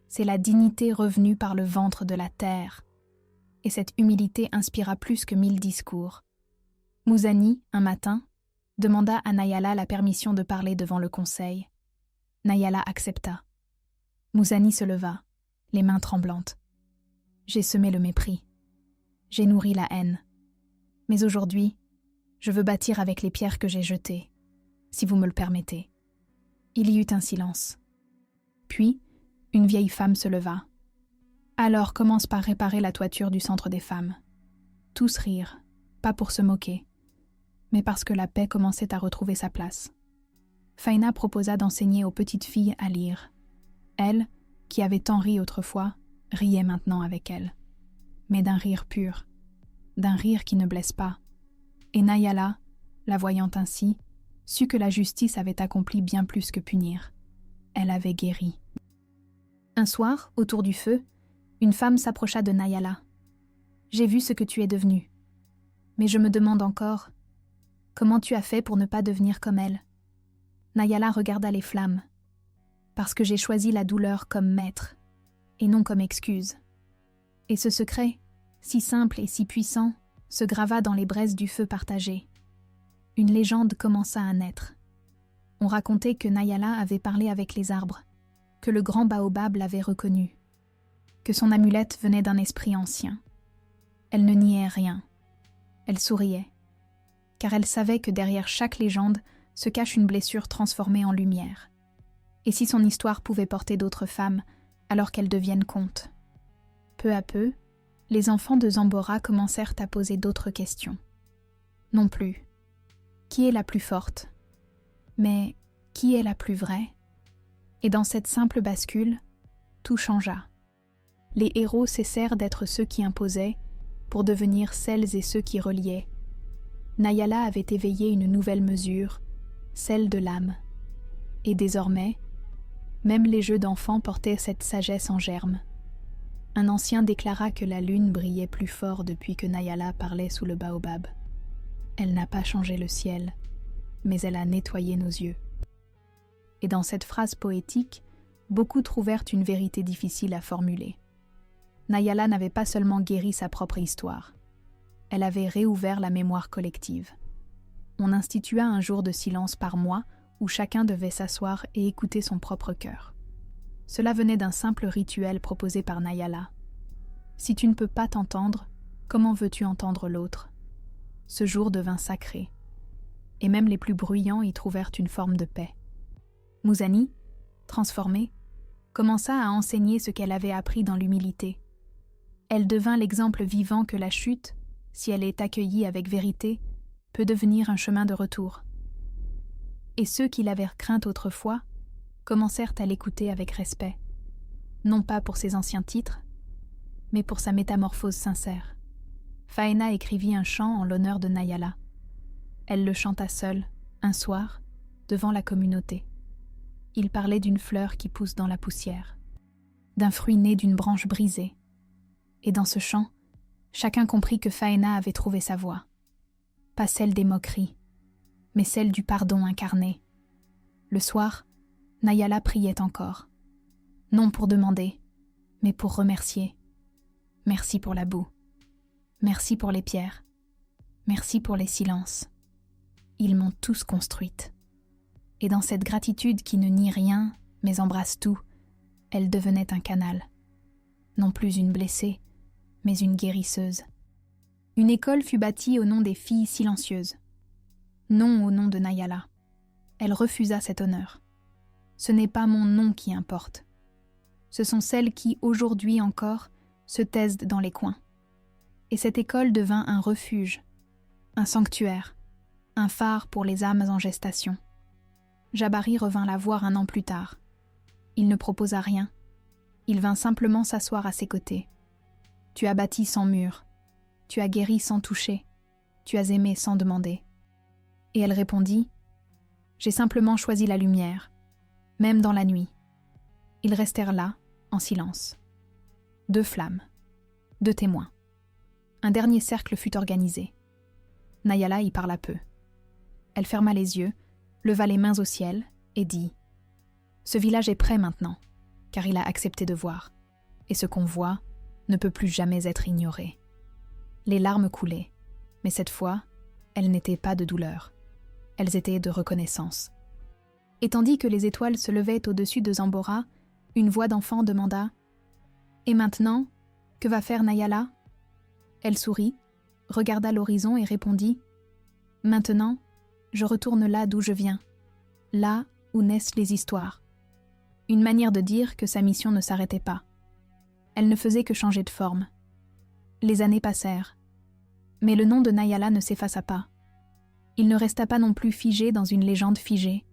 C'est la dignité revenue par le ventre de la terre. Et cette humilité inspira plus que 1000 discours. Mouzani, un matin, demanda à Nayala la permission de parler devant le conseil. Nayala accepta. Mouzani se leva, les mains tremblantes. J'ai semé le mépris. J'ai nourri la haine. Mais aujourd'hui, je veux bâtir avec les pierres que j'ai jetées, si vous me le permettez. Il y eut un silence. Puis, une vieille femme se leva. Alors commence par réparer la toiture du centre des femmes. Tous rirent, pas pour se moquer, mais parce que la paix commençait à retrouver sa place. Faina proposa d'enseigner aux petites filles à lire. Elle, qui avait tant ri autrefois, riait maintenant avec elle. Mais d'un rire pur, d'un rire qui ne blesse pas. Et Nayala, la voyant ainsi, sut que la justice avait accompli bien plus que punir. Elle avait guéri. Un soir, autour du feu, une femme s'approcha de Nayala. « J'ai vu ce que tu es devenue. Mais je me demande encore, comment tu as fait pour ne pas devenir comme elle ?» Nayala regarda les flammes. « Parce que j'ai choisi la douleur comme maître, et non comme excuse. » Et ce secret, si simple et si puissant, se grava dans les braises du feu partagé. Une légende commença à naître. On racontait que Nayala avait parlé avec les arbres, que le grand baobab l'avait reconnue, que son amulette venait d'un esprit ancien. Elle ne niait rien. Elle souriait, car elle savait que derrière chaque légende se cache une blessure transformée en lumière. Et si son histoire pouvait porter d'autres femmes, alors qu'elles deviennent contes. Peu à peu, les enfants de Zambora commencèrent à poser d'autres questions. Non plus. Qui est la plus forte? Mais qui est la plus vraie? Et dans cette simple bascule, tout changea. Les héros cessèrent d'être ceux qui imposaient pour devenir celles et ceux qui reliaient. Nayala avait éveillé une nouvelle mesure, celle de l'âme. Et désormais, même les jeux d'enfants portaient cette sagesse en germe. Un ancien déclara que la lune brillait plus fort depuis que Nayala parlait sous le baobab. Elle n'a pas changé le ciel, mais elle a nettoyé nos yeux. Et dans cette phrase poétique, beaucoup trouvèrent une vérité difficile à formuler. Nayala n'avait pas seulement guéri sa propre histoire, elle avait réouvert la mémoire collective. On institua un jour de silence par mois où chacun devait s'asseoir et écouter son propre cœur. Cela venait d'un simple rituel proposé par Nayala. Si tu ne peux pas t'entendre, comment veux-tu entendre l'autre? Ce jour devint sacré, et même les plus bruyants y trouvèrent une forme de paix. Mouzani, transformée, commença à enseigner ce qu'elle avait appris dans l'humilité. Elle devint l'exemple vivant que la chute, si elle est accueillie avec vérité, peut devenir un chemin de retour. Et ceux qui l'avaient crainte autrefois, commencèrent à l'écouter avec respect, non pas pour ses anciens titres, mais pour sa métamorphose sincère. Faena écrivit un chant en l'honneur de Nayala. Elle le chanta seule, un soir, devant la communauté. Il parlait d'une fleur qui pousse dans la poussière, d'un fruit né d'une branche brisée. Et dans ce chant, chacun comprit que Faena avait trouvé sa voie. Pas celle des moqueries, mais celle du pardon incarné. Le soir, Nayala priait encore. Non pour demander, mais pour remercier. Merci pour la boue. Merci pour les pierres. Merci pour les silences. Ils m'ont tous construite. Et dans cette gratitude qui ne nie rien, mais embrasse tout, elle devenait un canal. Non plus une blessée, mais une guérisseuse. Une école fut bâtie au nom des filles silencieuses. Non au nom de Nayala. Elle refusa cet honneur. Ce n'est pas mon nom qui importe. Ce sont celles qui, aujourd'hui encore, se taisent dans les coins. Et cette école devint un refuge, un sanctuaire, un phare pour les âmes en gestation. Jabari revint la voir un an plus tard. Il ne proposa rien. Il vint simplement s'asseoir à ses côtés. « Tu as bâti sans mur. Tu as guéri sans toucher. Tu as aimé sans demander. » Et elle répondit « J'ai simplement choisi la lumière, même dans la nuit. » Ils restèrent là, en silence. 2 flammes, 2 témoins. Un dernier cercle fut organisé. Nayala y parla peu. Elle ferma les yeux, leva les mains au ciel et dit « Ce village est prêt maintenant, car il a accepté de voir, et ce qu'on voit ne peut plus jamais être ignoré. » Les larmes coulaient, mais cette fois, elles n'étaient pas de douleur. Elles étaient de reconnaissance. Et tandis que les étoiles se levaient au-dessus de Zambora, une voix d'enfant demanda « Et maintenant, que va faire Nayala ?» Elle sourit, regarda l'horizon et répondit « Maintenant, je retourne là d'où je viens, là où naissent les histoires. » Une manière de dire que sa mission ne s'arrêtait pas. Elle ne faisait que changer de forme. Les années passèrent, mais le nom de Nayala ne s'effaça pas. Il ne resta pas non plus figé dans une légende figée.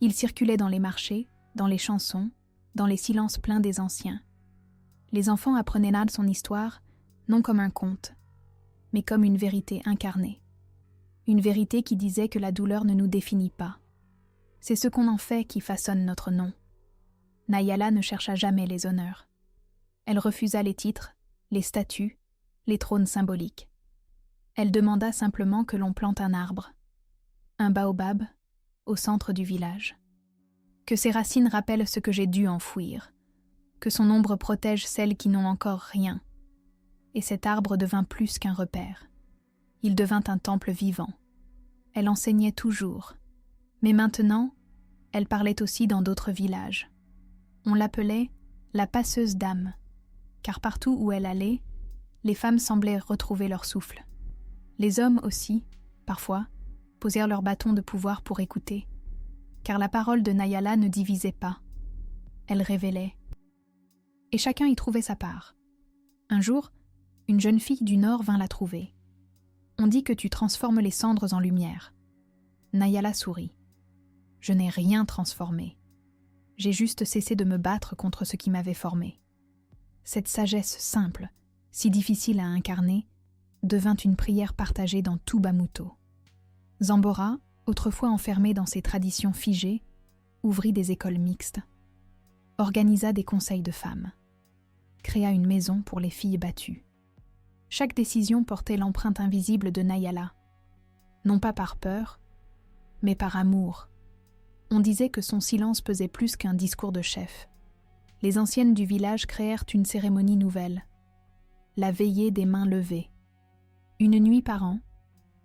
Il circulait dans les marchés, dans les chansons, dans les silences pleins des anciens. Les enfants apprenaient là son histoire, non comme un conte, mais comme une vérité incarnée. Une vérité qui disait que la douleur ne nous définit pas. C'est ce qu'on en fait qui façonne notre nom. Nayala ne chercha jamais les honneurs. Elle refusa les titres, les statues, les trônes symboliques. Elle demanda simplement que l'on plante un arbre, un baobab, au centre du village. Que ses racines rappellent ce que j'ai dû enfouir, que son ombre protège celles qui n'ont encore rien. Et cet arbre devint plus qu'un repère. Il devint un temple vivant. Elle enseignait toujours, mais maintenant, elle parlait aussi dans d'autres villages. On l'appelait la passeuse d'âme, car partout où elle allait, les femmes semblaient retrouver leur souffle. Les hommes aussi, parfois, posèrent leur bâton de pouvoir pour écouter, car la parole de Nayala ne divisait pas. Elle révélait. Et chacun y trouvait sa part. Un jour, une jeune fille du Nord vint la trouver. On dit que tu transformes les cendres en lumière. Nayala sourit. Je n'ai rien transformé. J'ai juste cessé de me battre contre ce qui m'avait formé. Cette sagesse simple, si difficile à incarner, devint une prière partagée dans tout Bamuto. Zambora, autrefois enfermée dans ses traditions figées, ouvrit des écoles mixtes, organisa des conseils de femmes, créa une maison pour les filles battues. Chaque décision portait l'empreinte invisible de Nayala, non pas par peur, mais par amour. On disait que son silence pesait plus qu'un discours de chef. Les anciennes du village créèrent une cérémonie nouvelle, la veillée des mains levées. Une nuit par an,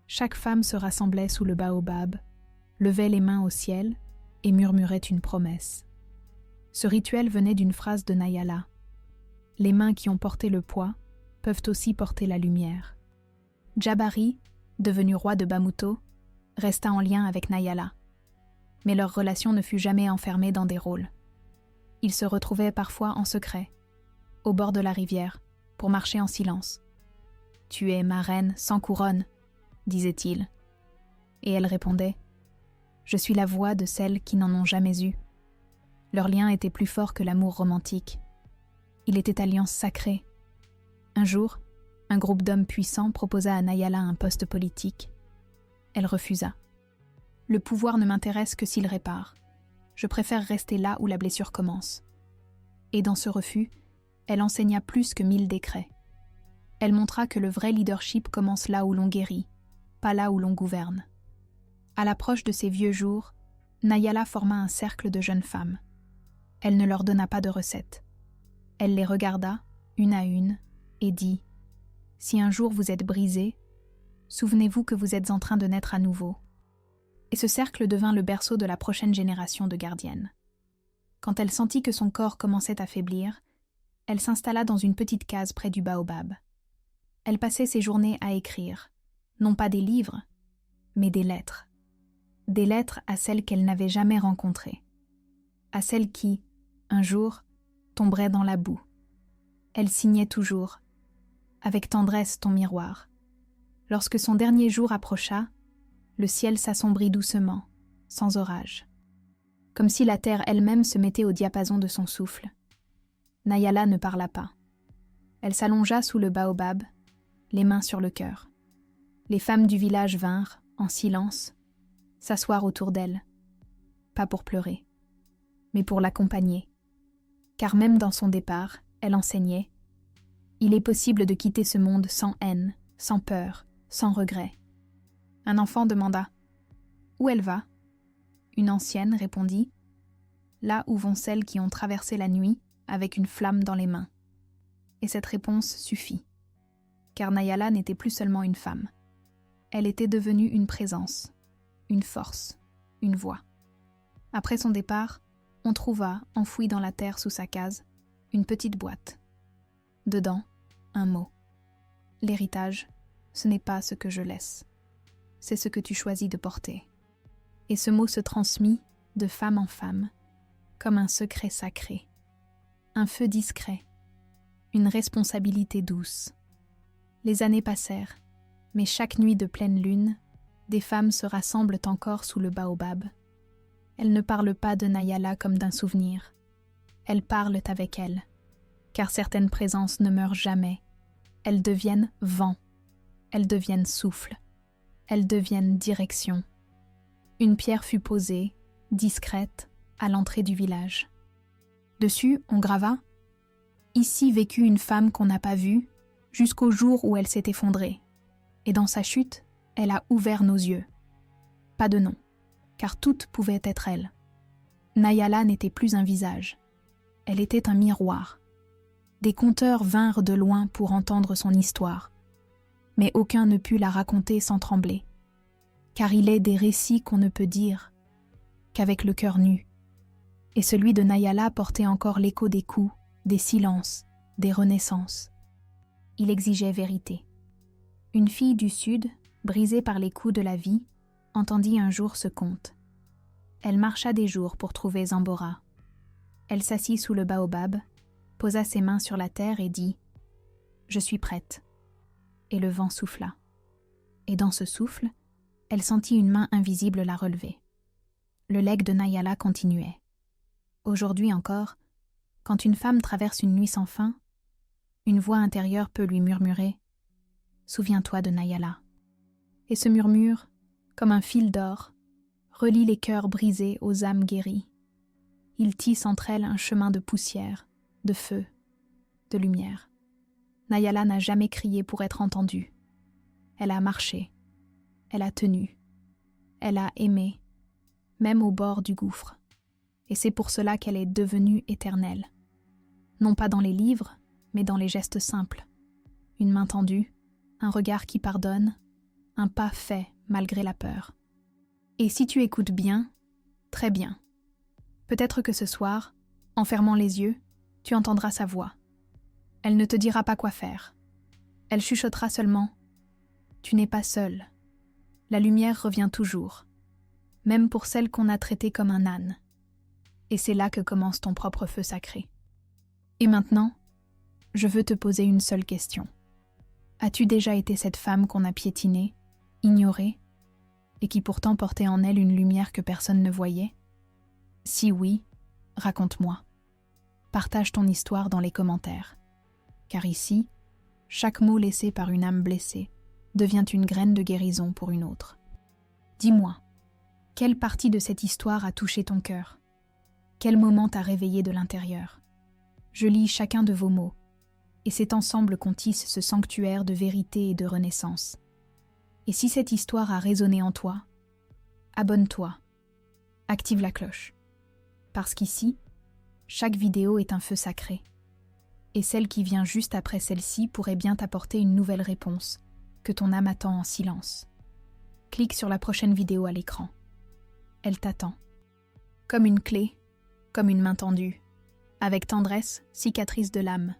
chaque femme se rassemblait sous le baobab, levait les mains au ciel et murmurait une promesse. Ce rituel venait d'une phrase de Nayala. Les mains qui ont porté le poids peuvent aussi porter la lumière. Jabari, devenu roi de Bamuto, resta en lien avec Nayala. Mais leur relation ne fut jamais enfermée dans des rôles. Ils se retrouvaient parfois en secret, au bord de la rivière, pour marcher en silence. « Tu es ma reine sans couronne », disait-il. Et elle répondait « Je suis la voix de celles qui n'en ont jamais eu. Leur lien était plus fort que l'amour romantique. Il était alliance sacrée. Un jour, un groupe d'hommes puissants proposa à Nayala un poste politique. Elle refusa. « Le pouvoir ne m'intéresse que s'il répare. Je préfère rester là où la blessure commence. » Et dans ce refus, elle enseigna plus que 1000 décrets. Elle montra que le vrai leadership commence là où l'on guérit, pas là où l'on gouverne. À l'approche de ses vieux jours, Nayala forma un cercle de jeunes femmes. Elle ne leur donna pas de recettes. Elle les regarda, une à une, et dit « Si un jour vous êtes brisés, souvenez-vous que vous êtes en train de naître à nouveau. » Et ce cercle devint le berceau de la prochaine génération de gardiennes. Quand elle sentit que son corps commençait à faiblir, elle s'installa dans une petite case près du baobab. Elle passait ses journées à écrire, non pas des livres, mais des lettres. Des lettres à celles qu'elle n'avait jamais rencontrées. À celles qui, un jour, tomberaient dans la boue. Elle signait toujours, avec tendresse ton miroir. Lorsque son dernier jour approcha, le ciel s'assombrit doucement, sans orage. Comme si la terre elle-même se mettait au diapason de son souffle. Nayala ne parla pas. Elle s'allongea sous le baobab, les mains sur le cœur. Les femmes du village vinrent, en silence, s'asseoir autour d'elle. Pas pour pleurer, mais pour l'accompagner. Car même dans son départ, elle enseignait « Il est possible de quitter ce monde sans haine, sans peur, sans regret. » Un enfant demanda « Où elle va ?» Une ancienne répondit « Là où vont celles qui ont traversé la nuit avec une flamme dans les mains. » Et cette réponse suffit. Car Nayala n'était plus seulement une femme. Elle était devenue une présence, une force, une voix. Après son départ, on trouva, enfouie dans la terre sous sa case, une petite boîte. Dedans, un mot. L'héritage, ce n'est pas ce que je laisse. C'est ce que tu choisis de porter. Et ce mot se transmit, de femme en femme, comme un secret sacré. Un feu discret, une responsabilité douce. Les années passèrent, mais chaque nuit de pleine lune, des femmes se rassemblent encore sous le baobab. Elles ne parlent pas de Nayala comme d'un souvenir. Elles parlent avec elle, car certaines présences ne meurent jamais. Elles deviennent vent, elles deviennent souffle, elles deviennent direction. Une pierre fut posée, discrète, à l'entrée du village. Dessus, on grava « Ici vécut une femme qu'on n'a pas vue, jusqu'au jour où elle s'est effondrée. Et dans sa chute, elle a ouvert nos yeux. » Pas de nom, car toutes pouvaient être elle. Nayala n'était plus un visage. Elle était un miroir. Des conteurs vinrent de loin pour entendre son histoire. Mais aucun ne put la raconter sans trembler. Car il est des récits qu'on ne peut dire qu'avec le cœur nu. Et celui de Nayala portait encore l'écho des coups, des silences, des renaissances. Il exigeait vérité. Une fille du Sud, brisée par les coups de la vie, entendit un jour ce conte. Elle marcha des jours pour trouver Zambora. Elle s'assit sous le baobab, posa ses mains sur la terre et dit « Je suis prête ». Et le vent souffla. Et dans ce souffle, elle sentit une main invisible la relever. Le legs de Nayala continuait. Aujourd'hui encore, quand une femme traverse une nuit sans fin, une voix intérieure peut lui murmurer « Souviens-toi de Nayala ». Et ce murmure, comme un fil d'or, relie les cœurs brisés aux âmes guéries. Il tisse entre elles un chemin de poussière, de feu, de lumière. Nayala n'a jamais crié pour être entendue. Elle a marché, elle a tenu, elle a aimé, même au bord du gouffre. Et c'est pour cela qu'elle est devenue éternelle. Non pas dans les livres, mais dans les gestes simples. Une main tendue, un regard qui pardonne, un pas fait malgré la peur. Et si tu écoutes bien, très bien. Peut-être que ce soir, en fermant les yeux, tu entendras sa voix. Elle ne te dira pas quoi faire. Elle chuchotera seulement « Tu n'es pas seule. La lumière revient toujours, même pour celle qu'on a traitée comme un âne. Et c'est là que commence ton propre feu sacré. Et maintenant, je veux te poser une seule question. As-tu déjà été cette femme qu'on a piétinée, ignorée, et qui pourtant portait en elle une lumière que personne ne voyait ? Si oui, raconte-moi. Partage ton histoire dans les commentaires. Car ici, chaque mot laissé par une âme blessée devient une graine de guérison pour une autre. Dis-moi, quelle partie de cette histoire a touché ton cœur? Quel moment t'a réveillé de l'intérieur? Je lis chacun de vos mots, et c'est ensemble qu'on tisse ce sanctuaire de vérité et de renaissance. Et si cette histoire a résonné en toi, abonne-toi, active la cloche. Parce qu'ici, chaque vidéo est un feu sacré. Et celle qui vient juste après celle-ci pourrait bien t'apporter une nouvelle réponse que ton âme attend en silence. Clique sur la prochaine vidéo à l'écran. Elle t'attend. Comme une clé, comme une main tendue. Avec tendresse, cicatrice de l'âme.